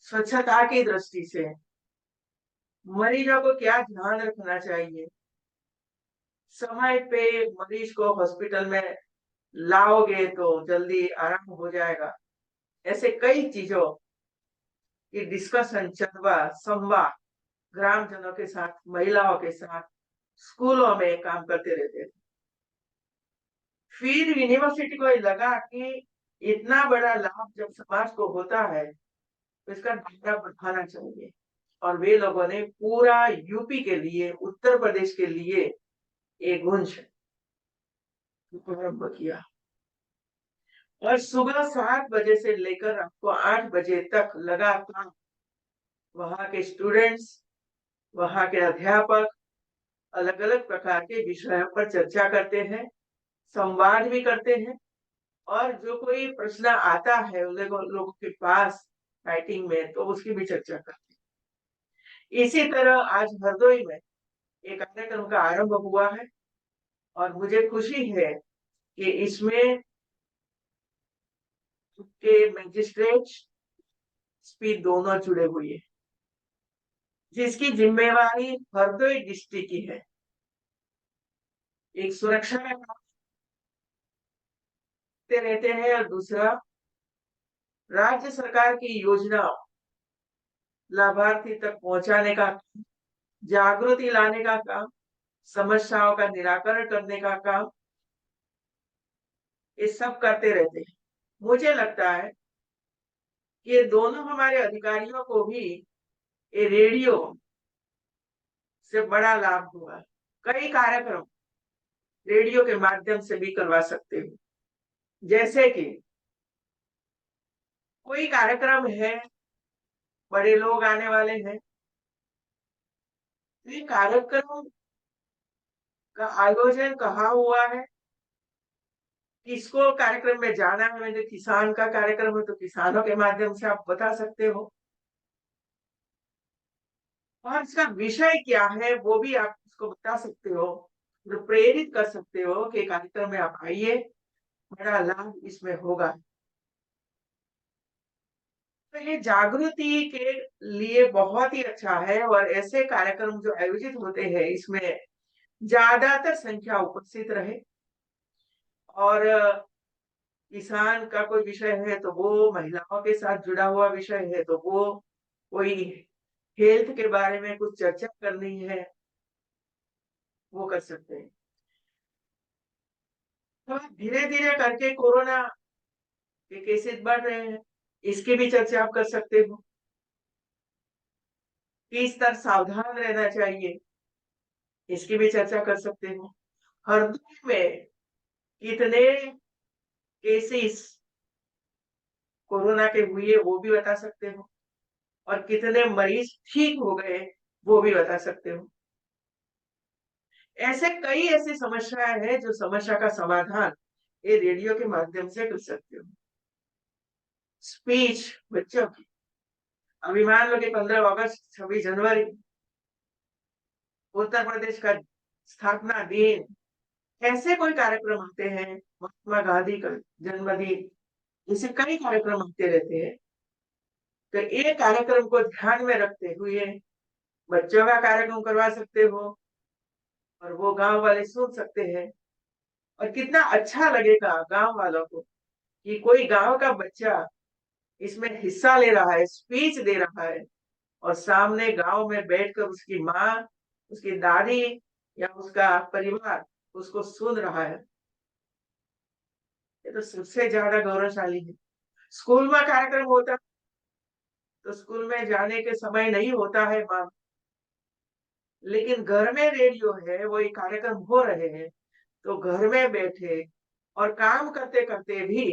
स्वच्छता की दृष्टि से, मरीजों को क्या ध्यान रखना चाहिए, समय पे मरीज को हॉस्पिटल में लाओगे तो जल्दी आराम हो जाएगा, ऐसे कई चीजों की डिस्कशन, चर्चा, संवाद ग्रामजनों के साथ, महिलाओं के साथ, स्कूलों में काम करते रहते थे। फिर यूनिवर्सिटी को लगा कि इतना बड़ा लाभ जब समाज को होता है तो इसका दायरा बढ़ाना चाहिए, और वे लोगों ने पूरा यूपी के लिए, उत्तर प्रदेश के लिए एक गुंज प्रारंभ किया, और सुबह 7 बजे से लेकर रात को 8 बजे तक लगातार वहां के स्टूडेंट्स, वहां के अध्यापक अलग अलग प्रकार के विषयों पर चर्चा करते हैं, संवाद भी करते हैं, और जो कोई प्रश्न आता है लोगों के पास राइटिंग में, तो उसकी भी चर्चा करते हैं। इसी तरह आज हरदोई में एक कार्यक्रम का आरंभ हुआ है, और मुझे खुशी है कि इसमें के मैजिस्ट्रेट स्पीड दोनों जुड़े हुए हैं, जिसकी जिम्मेवारी हरदोई डिस्ट्रिक्ट की है। एक सुरक्षा में रहते हैं, और दूसरा राज्य सरकार की योजना लाभार्थी तक पहुंचाने का, जागृति लाने का काम, समस्याओं का निराकरण करने का काम, ये सब करते रहते हैं। मुझे लगता है कि ये दोनों हमारे अधिकारियों को भी ये रेडियो से बड़ा लाभ हुआ। कई कार्यक्रम रेडियो के माध्यम से भी करवा सकते हो, जैसे कि कोई कार्यक्रम है, बड़े लोग आने वाले हैं, ये कार्यक्रम का आयोजन कहाँ हुआ है, किसको कार्यक्रम में जाना है, मैंने किसान का कार्यक्रम है तो किसानों के माध्यम से आप बता सकते हो, और इसका विषय क्या है वो भी आप उसको बता सकते हो, प्रेरित कर सकते हो कि कार्यक्रम में आप आइए, बड़ा लाभ इसमें होगा। तो ये जागृति के लिए बहुत ही अच्छा है, और ऐसे कार्यक्रम जो आयोजित होते हैं इसमें ज्यादातर संख्या उपस्थित रहे, और किसान का कोई विषय है तो वो, महिलाओं के साथ जुड़ा हुआ विषय है तो वो, कोई हेल्थ के बारे में कुछ चर्चा करनी है वो कर सकते हैं। तो धीरे धीरे करके कोरोना के केसेस बढ़ रहे हैं, इसकी भी चर्चा आप कर सकते हो, किस तरह सावधान रहना चाहिए, इसकी भी चर्चा कर सकते हो। हरदोई में कितने केसेस कोरोना के हुए वो भी बता सकते हो, और कितने मरीज ठीक हो गए वो भी बता सकते हो। ऐसे कई ऐसी समस्याएं हैं जो समस्या का समाधान ये रेडियो के माध्यम से कर सकते हो। स्पीच बच्चों की, अभी मान लो कि 15 अगस्त 26 जनवरी उत्तर प्रदेश का स्थापना दिन, ऐसे कोई कार्यक्रम होते हैं, महात्मा गांधी का जन्मदिन, ऐसे कई कार्यक्रम होते रहते हैं। तो ये कार्यक्रम को ध्यान में रखते हुए बच्चों का कार्यक्रम करवा सकते हो, और वो गांव वाले सुन सकते हैं। और कितना अच्छा लगेगा गांव वालों को कि कोई गांव का बच्चा इसमें हिस्सा ले रहा है, स्पीच दे रहा है, और सामने गांव में बैठकर उसकी माँ, उसकी दादी या उसका परिवार उसको सुन रहा है। ये तो सबसे ज्यादा गौरवशाली है। स्कूल में कार्यक्रम होता तो स्कूल में जाने के समय नहीं होता है माँ, लेकिन घर में रेडियो है, वो ये कार्यक्रम हो रहे हैं, तो घर में बैठे और काम करते करते भी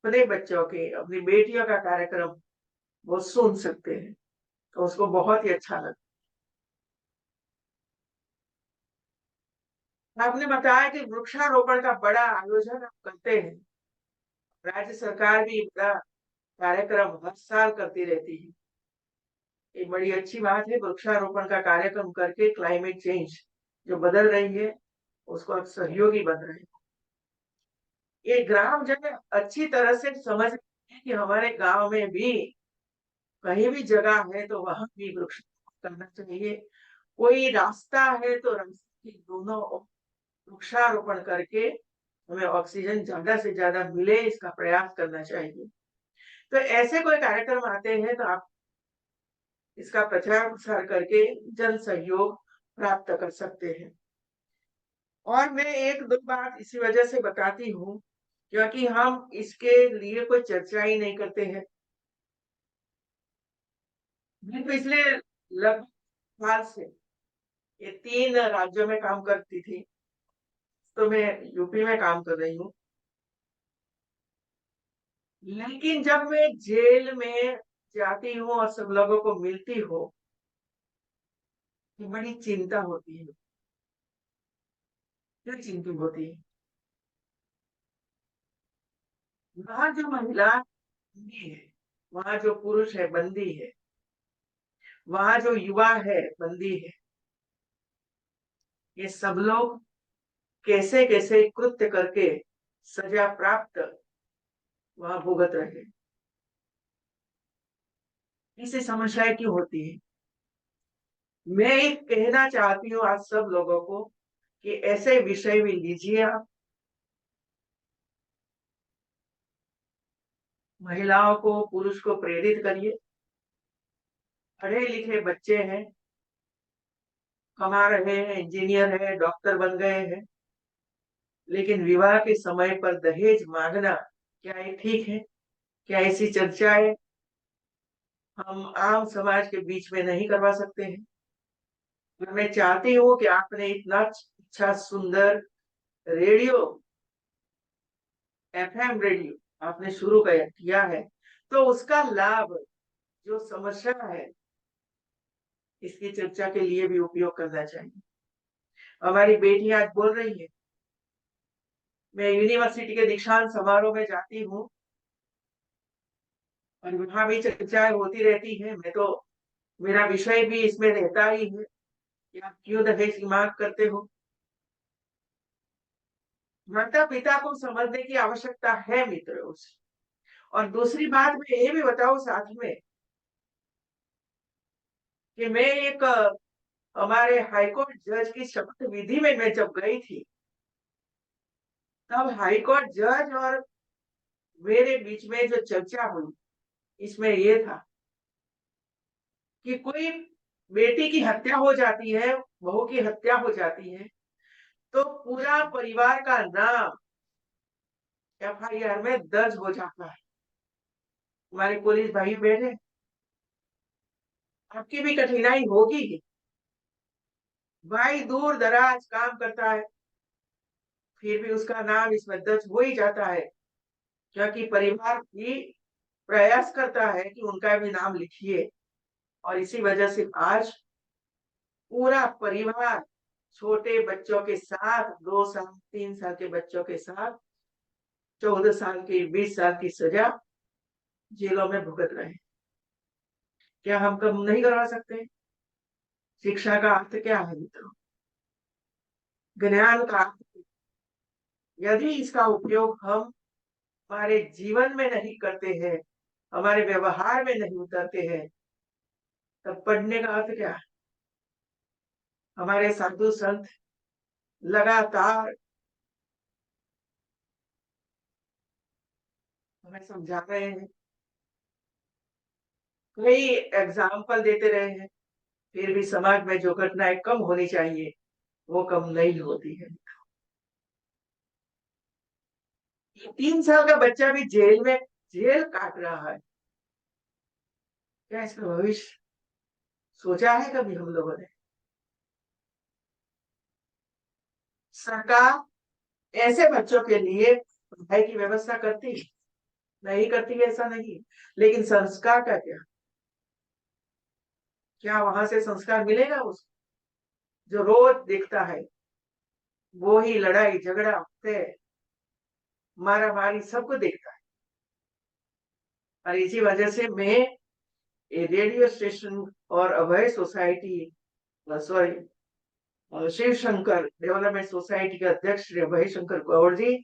अपने बच्चों के, अपनी बेटियों का कार्यक्रम वो सुन सकते हैं, तो उसको बहुत ही अच्छा लगता। आपने बताया कि वृक्षारोपण का बड़ा आयोजन आप करते हैं, राज्य सरकार भी बड़ा कार्यक्रम हर साल करती रहती है। ये बड़ी अच्छी बात है, वृक्षारोपण का कार्यक्रम करके क्लाइमेट चेंज जो बदल रही है उसको आप सहयोगी बन रहे हैं। ये ग्राम जन अच्छी तरह से समझ रहे हैं कि हमारे गांव में भी कहीं भी जगह है तो वहां भी वृक्ष करना चाहिए। कोई रास्ता है तो रास्ते के दोनों ओर वृक्षारोपण करके हमें ऑक्सीजन ज्यादा से ज्यादा मिले, इसका प्रयास करना चाहिए। तो ऐसे कोई कार्यक्रम आते हैं तो आप इसका प्रचार प्रसार करके जन सहयोग प्राप्त कर सकते हैं। और मैं एक दो बात इसी वजह से बताती हूँ क्योंकि हम इसके लिए कोई चर्चा ही नहीं करते हैं। मैं पिछले लगभग साल से ये 3 राज्यों में काम करती थी, तो मैं यूपी में काम कर रही हूँ। लेकिन जब मैं जेल में जाती हूँ और सब लोगों को मिलती हूँ, तो बड़ी चिंता होती है। क्यों चिंतित होती है? वहां जो महिला बंदी है, वहां जो पुरुष है बंदी है, वहां जो युवा है बंदी है, ये सब लोग कैसे कैसे कृत्य करके सजा प्राप्त वहां भुगत रहे। इसे समस्याएं क्यों होती है? मैं एक कहना चाहती हूँ आज सब लोगों को कि ऐसे विषय भी लीजिए आप, महिलाओं को, पुरुष को प्रेरित करिए। पढ़े लिखे बच्चे हैं, कमा रहे हैं, इंजीनियर है, डॉक्टर बन गए हैं, लेकिन विवाह के समय पर दहेज मांगना क्या ये ठीक है? क्या ऐसी चर्चाएं हम आम समाज के बीच में नहीं करवा सकते हैं? मैं चाहती हूँ कि आपने इतना अच्छा सुंदर रेडियो, एफएम रेडियो आपने शुरू किया है, तो उसका लाभ जो समस्या है इसकी चर्चा के लिए भी उपयोग करना चाहिए। हमारी बेटियां आज बोल रही है, मैं यूनिवर्सिटी के दीक्षांत समारोह में जाती हूँ और वहां भी चर्चाएं होती रहती है। मैं तो, मेरा विषय भी इसमें रहता ही है कि आप क्यों दहेज की मांग करते हो। माता पिता को समझने की आवश्यकता है मित्रों से। और दूसरी बात मैं ये भी बताऊं साथ में कि मैं एक हमारे हाईकोर्ट जज की शपथ विधि में मैं जब गई थी, तब हाईकोर्ट जज और मेरे बीच में जो चर्चा हुई, इसमें ये था कि कोई बेटी की हत्या हो जाती है, बहू की हत्या हो जाती है, तो पूरा परिवार का नाम एफआईआर में दर्ज हो जाता है। हमारे पुलिस भाई बहन, आपकी भी कठिनाई होगी, भाई दूर दराज काम करता है, फिर भी उसका नाम इसमें दर्ज हो ही जाता है, क्योंकि परिवार भी प्रयास करता है कि उनका भी नाम लिखिए। और इसी वजह से आज पूरा परिवार छोटे बच्चों के साथ, 2 साल 3 साल के बच्चों के साथ 14 साल की 20 साल की सजा जेलों में भुगत रहे हैं। क्या हम कम नहीं करवा सकते? शिक्षा का अर्थ क्या है मित्रों? ज्ञान का अर्थ, यदि इसका उपयोग हम हमारे जीवन में नहीं करते हैं, हमारे व्यवहार में नहीं उतरते हैं, तब पढ़ने का अर्थ क्या है? हमारे साधु संत लगातार हमें समझा रहे हैं, कई एग्जाम्पल देते रहे हैं, फिर भी समाज में जो घटनाएं कम होनी चाहिए वो कम नहीं होती है। 3 साल का बच्चा भी जेल काट रहा है। क्या इसका भविष्य सोचा है कभी हम लोगों ने? सरकार ऐसे बच्चों के लिए पढ़ाई की व्यवस्था करती है, नहीं करती है ऐसा नहीं, लेकिन संस्कार का क्या वहां से संस्कार मिलेगा? उसको जो रोज दिखता है वो ही लड़ाई झगड़ा मारा मारी सबको देखता है। और इसी वजह से मैं ये रेडियो स्टेशन और Abhay society, sorry, Shiv Shankar development society के अध्यक्ष श्री अभय शंकर गौड़ जी,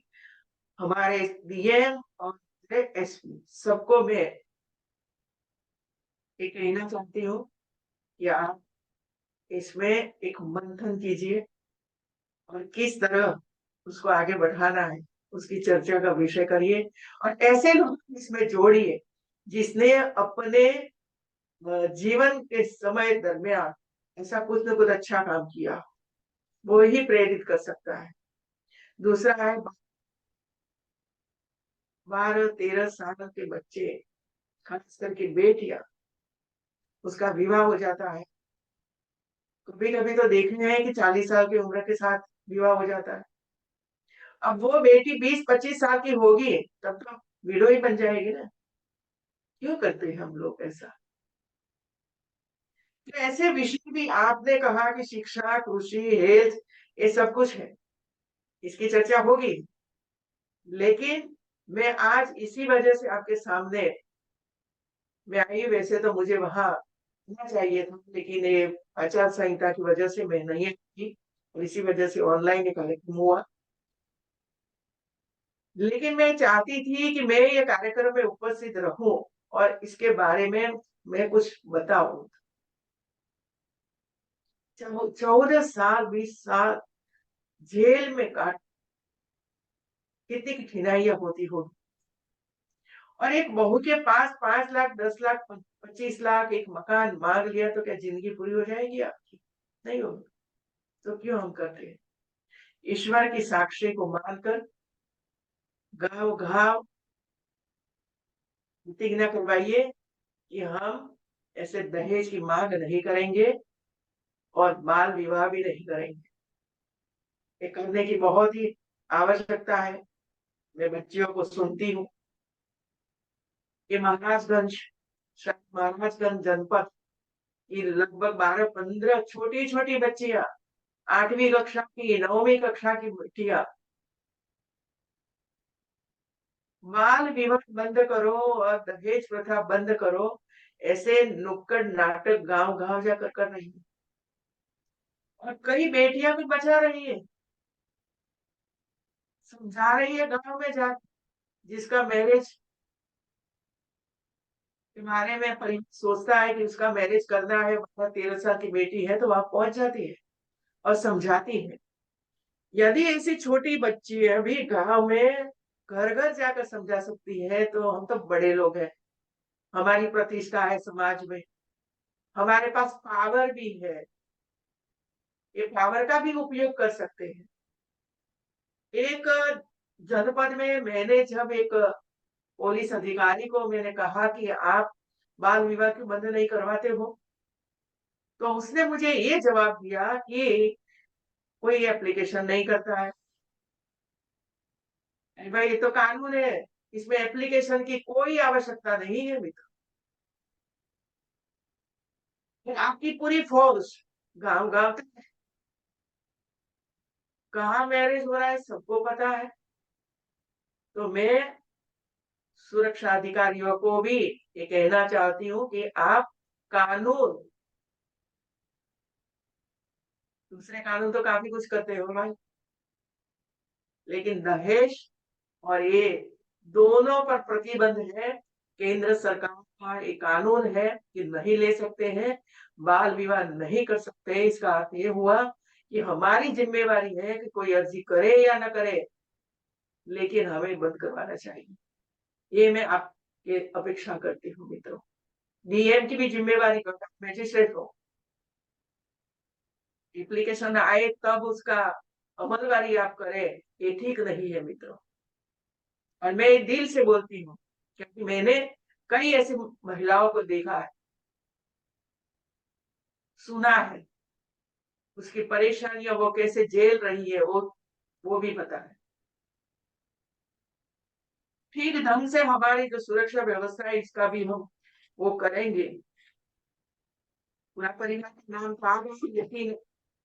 हमारे डीएम और एसपी, सबको मैं ये कहना चाहती हूँ कि आप इसमें एक मंथन कीजिए और किस तरह उसको आगे बढ़ाना है उसकी चर्चा का विषय करिए, और ऐसे लोग इसमें जोड़िए जिसने अपने जीवन के समय दरमियान ऐसा कुछ न कुछ अच्छा काम किया, वो ही प्रेरित कर सकता है। दूसरा है 12-13 साल के बच्चे, खास करके बेटियां, उसका विवाह हो जाता है। कभी कभी तो देखने हैं कि 40 साल की उम्र के साथ विवाह हो जाता है। अब वो बेटी 20-25 साल की होगी तब तो विडो ही बन जाएगी ना। क्यों करते हैं हम लोग ऐसा? तो ऐसे विषय भी आपने कहा कि शिक्षा, कृषि, हेल्थ, ये सब कुछ है, इसकी चर्चा होगी। लेकिन मैं आज इसी वजह से आपके सामने मैं आई। वैसे तो मुझे वहां आना चाहिए था, लेकिन ये आचार संहिता की वजह से मैं नहीं आई और इसी वजह से ऑनलाइन ये कार्यक्रम हुआ। लेकिन मैं चाहती थी कि मैं ये कार्यक्रम में उपस्थित रहूं और इसके बारे में मैं कुछ बताऊं। 14 साल 20 साल जेल में काट, कितनी कठिनाइयां होती होगी। और एक बहू के पास 5 लाख 10 लाख 25 लाख एक मकान मांग लिया तो क्या जिंदगी पूरी हो जाएगी आपकी? नहीं होगी। तो क्यों हम करते हैं? ईश्वर की साक्षी को मानकर गांव घाव प्रतिज्ञा करवाइए कि हम ऐसे दहेज की मांग नहीं करेंगे और बाल विवाह भी नहीं करेंगे। ये करने की बहुत ही आवश्यकता है। मैं बच्चियों को सुनती हूँ कि महाराजगंज जनपद की लगभग 12-15 छोटी छोटी बच्चियां, 8वीं कक्षा की 9वीं कक्षा की बच्चियां, बाल विवाह बंद करो और दहेज प्रथा बंद करो, ऐसे नुक्कड़ नाटक गांव गांव जाकर कर रही है। और कई बेटियां भी बचा रही है, समझा रही है गांव में जा, जिसका मैरिज के बारे में सोचता है कि उसका मैरिज करना है, 13 साल की बेटी है तो वहां पहुंच जाती है और समझाती है। यदि ऐसी छोटी बच्ची अभी गांव में घर घर जाकर समझा सकती है तो हम तो बड़े लोग हैं, हमारी प्रतिष्ठा है समाज में, हमारे पास पावर भी है, ये पावर का भी उपयोग कर सकते हैं। एक जनपद में मैंने जब एक पुलिस अधिकारी को मैंने कहा कि आप बाल विवाह क्यों बंद नहीं करवाते हो, तो उसने मुझे ये जवाब दिया कि कोई एप्लीकेशन नहीं करता है। अरे भाई, ये तो कानून है, इसमें एप्लीकेशन की कोई आवश्यकता नहीं है मित्र। आपकी पूरी फोर्स गांव गांव तक कहाँ मैरिज हो रहा है सबको पता है। तो मैं सुरक्षा अधिकारियों को भी ये कहना चाहती हूँ कि आप कानून, दूसरे कानून तो काफी कुछ करते हो भाई, लेकिन दहेज और ये दोनों पर प्रतिबंध है। केंद्र सरकार का एक कानून है कि नहीं ले सकते हैं, बाल विवाह नहीं कर सकते। इसका अर्थ ये हुआ कि हमारी जिम्मेवारी है कि कोई अर्जी करे या ना करे, लेकिन हमें बंद करवाना चाहिए। ये मैं आपके अपेक्षा करती हूँ मित्रों। डीएम की भी जिम्मेवारी करता है, मैजिस्ट्रेट हो, एप्लीकेशन आए तब उसका अमलवारी आप करें, ये ठीक नहीं है मित्रों। और मैं दिल से बोलती हूँ क्योंकि मैंने कई ऐसी महिलाओं को देखा है, सुना है, उसकी परेशानियां वो कैसे झेल रही है वो भी पता है। ठीक ढंग से हमारी जो सुरक्षा व्यवस्था है इसका भी हम वो करेंगे। पूरा परिवार का नाम था, लेकिन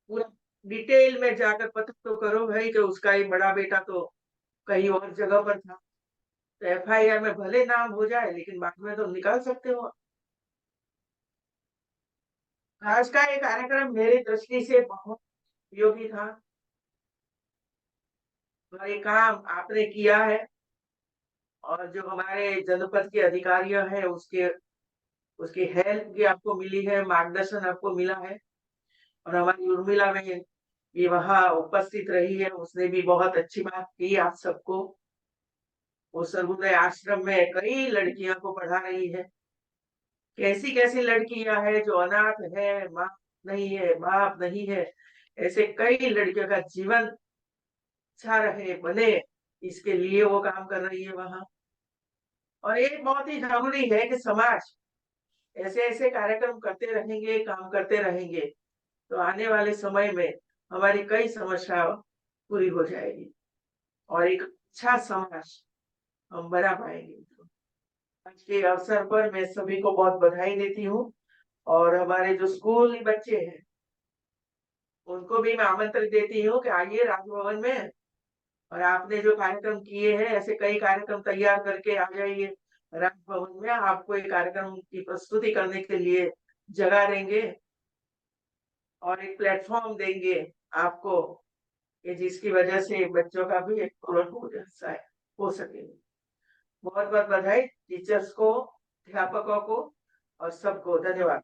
पूरा डिटेल में जाकर पता तो करो भाई कि उसका ही बड़ा बेटा तो कहीं और जगह पर था। तो एफआईआर में भले नाम हो जाए, लेकिन बाद में तो निकाल सकते हो। आज का ये कार्यक्रम मेरी दृष्टि से बहुत उपयोगी था और ये काम आपने किया है। और जो हमारे जनपद के अधिकारी हैं उसकी हेल्प भी आपको मिली है, मार्गदर्शन आपको मिला है। और हमारी उर्मिला में भी वहां उपस्थित रही है, उसने भी बहुत अच्छी बात की आप सबको। वो सर्वोदय आश्रम में कई लड़कियों को पढ़ा रही है। कैसी कैसी लड़कियां हैं जो अनाथ है, माँ नहीं है, बाप नहीं है, ऐसे कई लड़कियों का जीवन अच्छा रहे, बने, इसके लिए वो काम कर रही है वहां। और ये बहुत ही जरूरी है कि समाज ऐसे ऐसे कार्यक्रम करते रहेंगे, काम करते रहेंगे, तो आने वाले समय में हमारी कई समस्याएं पूरी हो जाएगी और एक अच्छा समाज हम बना पाएंगे। आज के अवसर पर मैं सभी को बहुत बधाई देती हूँ और हमारे जो स्कूल बच्चे हैं उनको भी मैं आमंत्रित देती हूँ कि आइए राजभवन में, और आपने जो कार्यक्रम किए हैं ऐसे कई कार्यक्रम तैयार करके आ जाइए राजभवन में। आपको एक कार्यक्रम की प्रस्तुति करने के लिए जगह देंगे और एक प्लेटफॉर्म देंगे आपको कि जिसकी वजह से बच्चों का भी एक हो सके। बहुत बहुत बधाई टीचर्स को, अध्यापकों को और सबको धन्यवाद।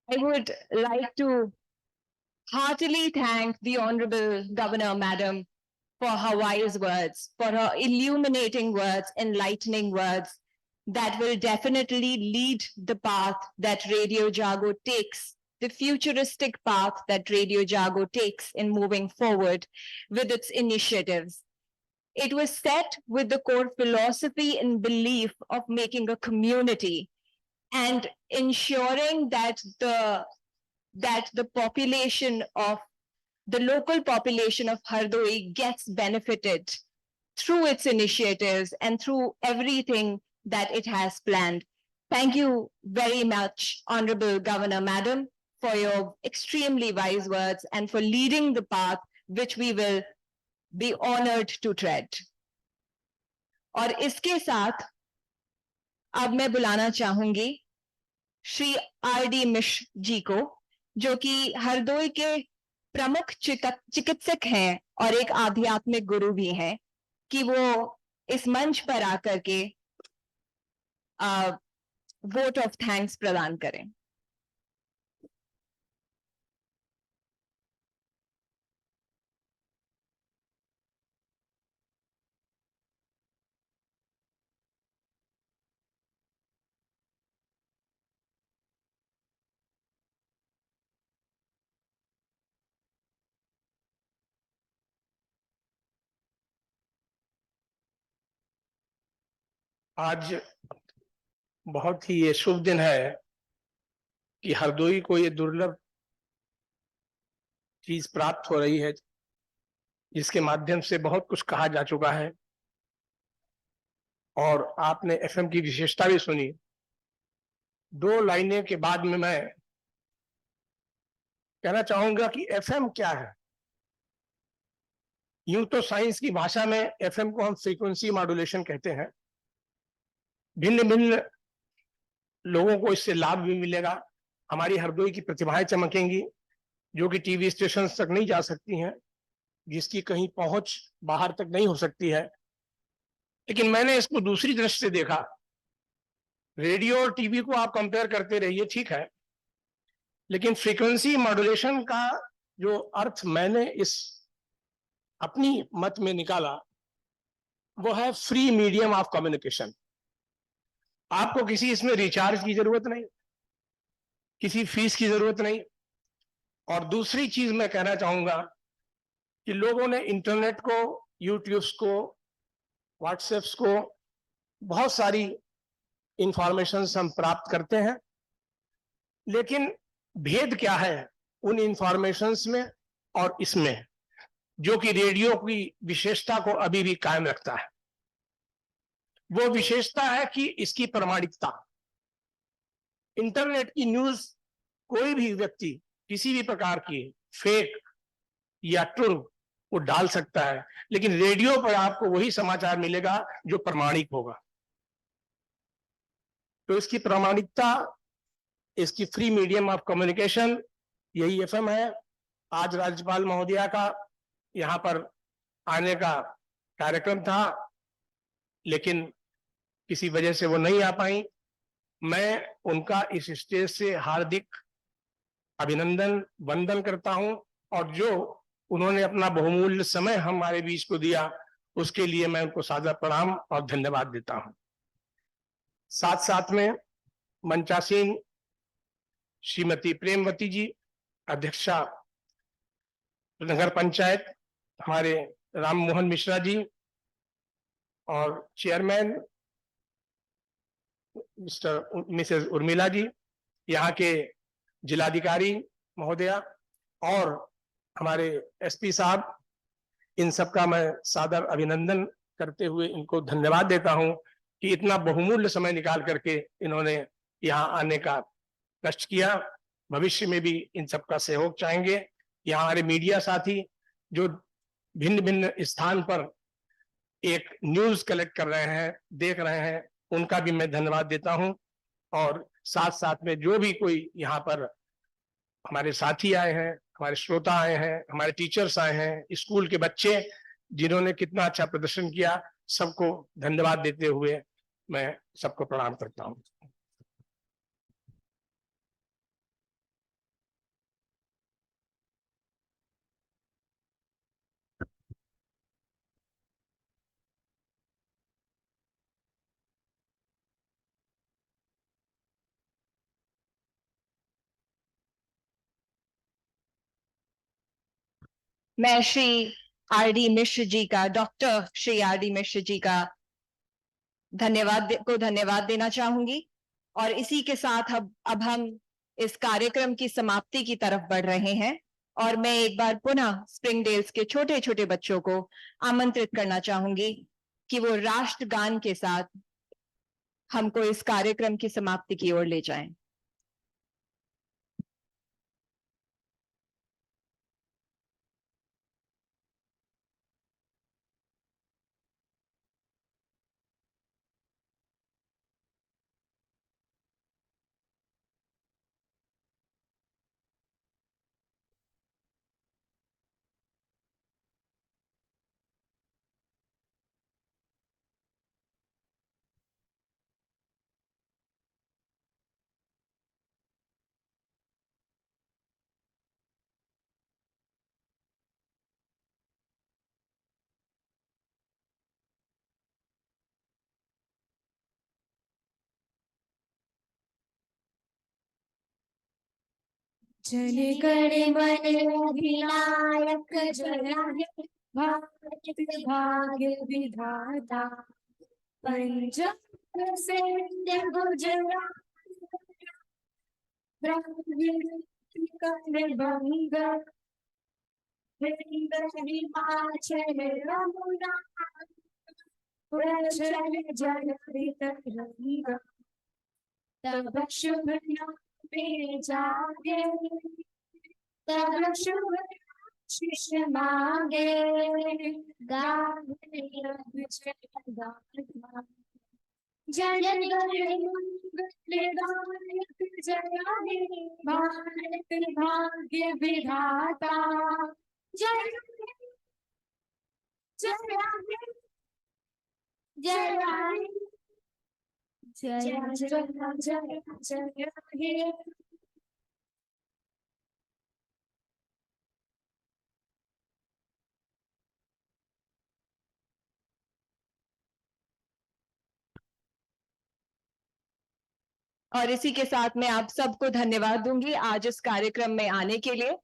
I would like to heartily thank the Honorable Governor Madam for her wise words, for her illuminating words, enlightening words that will definitely lead the path that Radio Jago takes, the futuristic path that Radio Jago takes in moving forward with its initiatives. It was set with the core philosophy and belief of making a community and ensuring that the population of the local population of Hardoi gets benefited through its initiatives and through everything that it has planned. Thank you very much, Honorable Governor Madam, for your extremely wise words and for leading the path which we will be honored to tread. और इसके साथ अब मैं बुलाना चाहूंगी श्री आर.डी. मिश्र जी को, जो कि हरदोई के प्रमुख चिकित्सक हैं और एक आध्यात्मिक गुरु भी हैं, कि वो इस मंच पर आकर के वोट ऑफ थैंक्स प्रदान करें। आज बहुत ही ये शुभ दिन है कि हरदोई को ये दुर्लभ चीज प्राप्त हो रही है, जिसके माध्यम से बहुत कुछ कहा जा चुका है और आपने एफएम की विशेषता भी सुनी। दो लाइनें के बाद में मैं कहना चाहूंगा कि एफएम क्या है। यूं तो साइंस की भाषा में एफएम को हम फ्रीक्वेंसी मॉड्यूलेशन कहते हैं। भिन्न भिन्न लोगों को इससे लाभ भी मिलेगा। हमारी हरदोई की प्रतिभाएं चमकेंगी जो कि टीवी स्टेशन तक नहीं जा सकती हैं, जिसकी कहीं पहुंच बाहर तक नहीं हो सकती है। लेकिन मैंने इसको दूसरी दृष्टि से देखा। रेडियो और टीवी को आप कंपेयर करते रहिए, ठीक है, लेकिन फ्रीक्वेंसी मॉड्यूलेशन का जो अर्थ मैंने इस अपनी मत में निकाला वो है फ्री मीडियम ऑफ कम्युनिकेशन। आपको किसी इसमें रिचार्ज की जरूरत नहीं, किसी फीस की जरूरत नहीं। और दूसरी चीज मैं कहना चाहूंगा कि लोगों ने इंटरनेट को, यूट्यूब्स को, व्हाट्सएप्स को, बहुत सारी इंफॉर्मेशन हम प्राप्त करते हैं, लेकिन भेद क्या है उन इंफॉर्मेशंस में और इसमें, जो कि रेडियो की विशेषता को अभी भी कायम रखता है। वो विशेषता है कि इसकी प्रामाणिकता। इंटरनेट की न्यूज कोई भी व्यक्ति किसी भी प्रकार की फेक या ट्रू वो डाल सकता है, लेकिन रेडियो पर आपको वही समाचार मिलेगा जो प्रामाणिक होगा। तो इसकी प्रामाणिकता, इसकी फ्री मीडियम ऑफ कम्युनिकेशन, यही एफएम है। आज राज्यपाल महोदया का यहाँ पर आने का कार्यक्रम था, लेकिन किसी वजह से वो नहीं आ पाई। मैं उनका इस स्टेज से हार्दिक अभिनंदन वंदन करता हूं और जो उन्होंने अपना बहुमूल्य समय हमारे बीच को दिया उसके लिए मैं उनको सादर प्रणाम और धन्यवाद देता हूं। साथ साथ में मंचासीन श्रीमती प्रेमवती जी, अध्यक्षा नगर पंचायत, हमारे राम मोहन मिश्रा जी, और चेयरमैन मिसेस उर्मिला जी, यहाँ के जिलाधिकारी महोदया और हमारे एसपी साहब, इन सबका मैं सादर अभिनंदन करते हुए इनको धन्यवाद देता हूं कि इतना बहुमूल्य समय निकाल करके इन्होंने यहाँ आने का कष्ट किया। भविष्य में भी इन सबका सहयोग चाहेंगे। यहाँ हमारे मीडिया साथी जो भिन्न भिन्न स्थान पर एक न्यूज कलेक्ट कर रहे हैं, देख रहे हैं, उनका भी मैं धन्यवाद देता हूं। और साथ साथ में जो भी कोई यहाँ पर हमारे साथी आए हैं, हमारे श्रोता आए हैं, हमारे टीचर्स आए हैं, स्कूल के बच्चे जिन्होंने कितना अच्छा प्रदर्शन किया, सबको धन्यवाद देते हुए मैं सबको प्रणाम करता हूं। मैं श्री आर डी मिश्र जी का, doctor Shri R D Mishra ji का धन्यवाद देना चाहूंगी। और इसी के साथ अब हम इस कार्यक्रम की समाप्ति की तरफ बढ़ रहे हैं और मैं एक बार पुनः स्प्रिंगडेल्स के छोटे छोटे बच्चों को आमंत्रित करना चाहूंगी कि वो राष्ट्रगान के साथ हमको इस कार्यक्रम की समाप्ति की ओर ले जाएं। जन गण मन अधिनायक जय हे भारत भाग्य विधाता पंजाब सिंध गुजरात द्राविड़ उत्कल बंग हिमाचल यमुना उच्चल जलधि तरंग तब शुभ नाम पे जागे तब शुभ शिष्य मांगे गावे जय गाथा जन गण मंगलदायक जय हे भारत भाग्य विधाता जय जय जय जय जय जय जय हे और इसी के साथ मैं आप सबको धन्यवाद दूंगी आज इस कार्यक्रम में आने के लिए।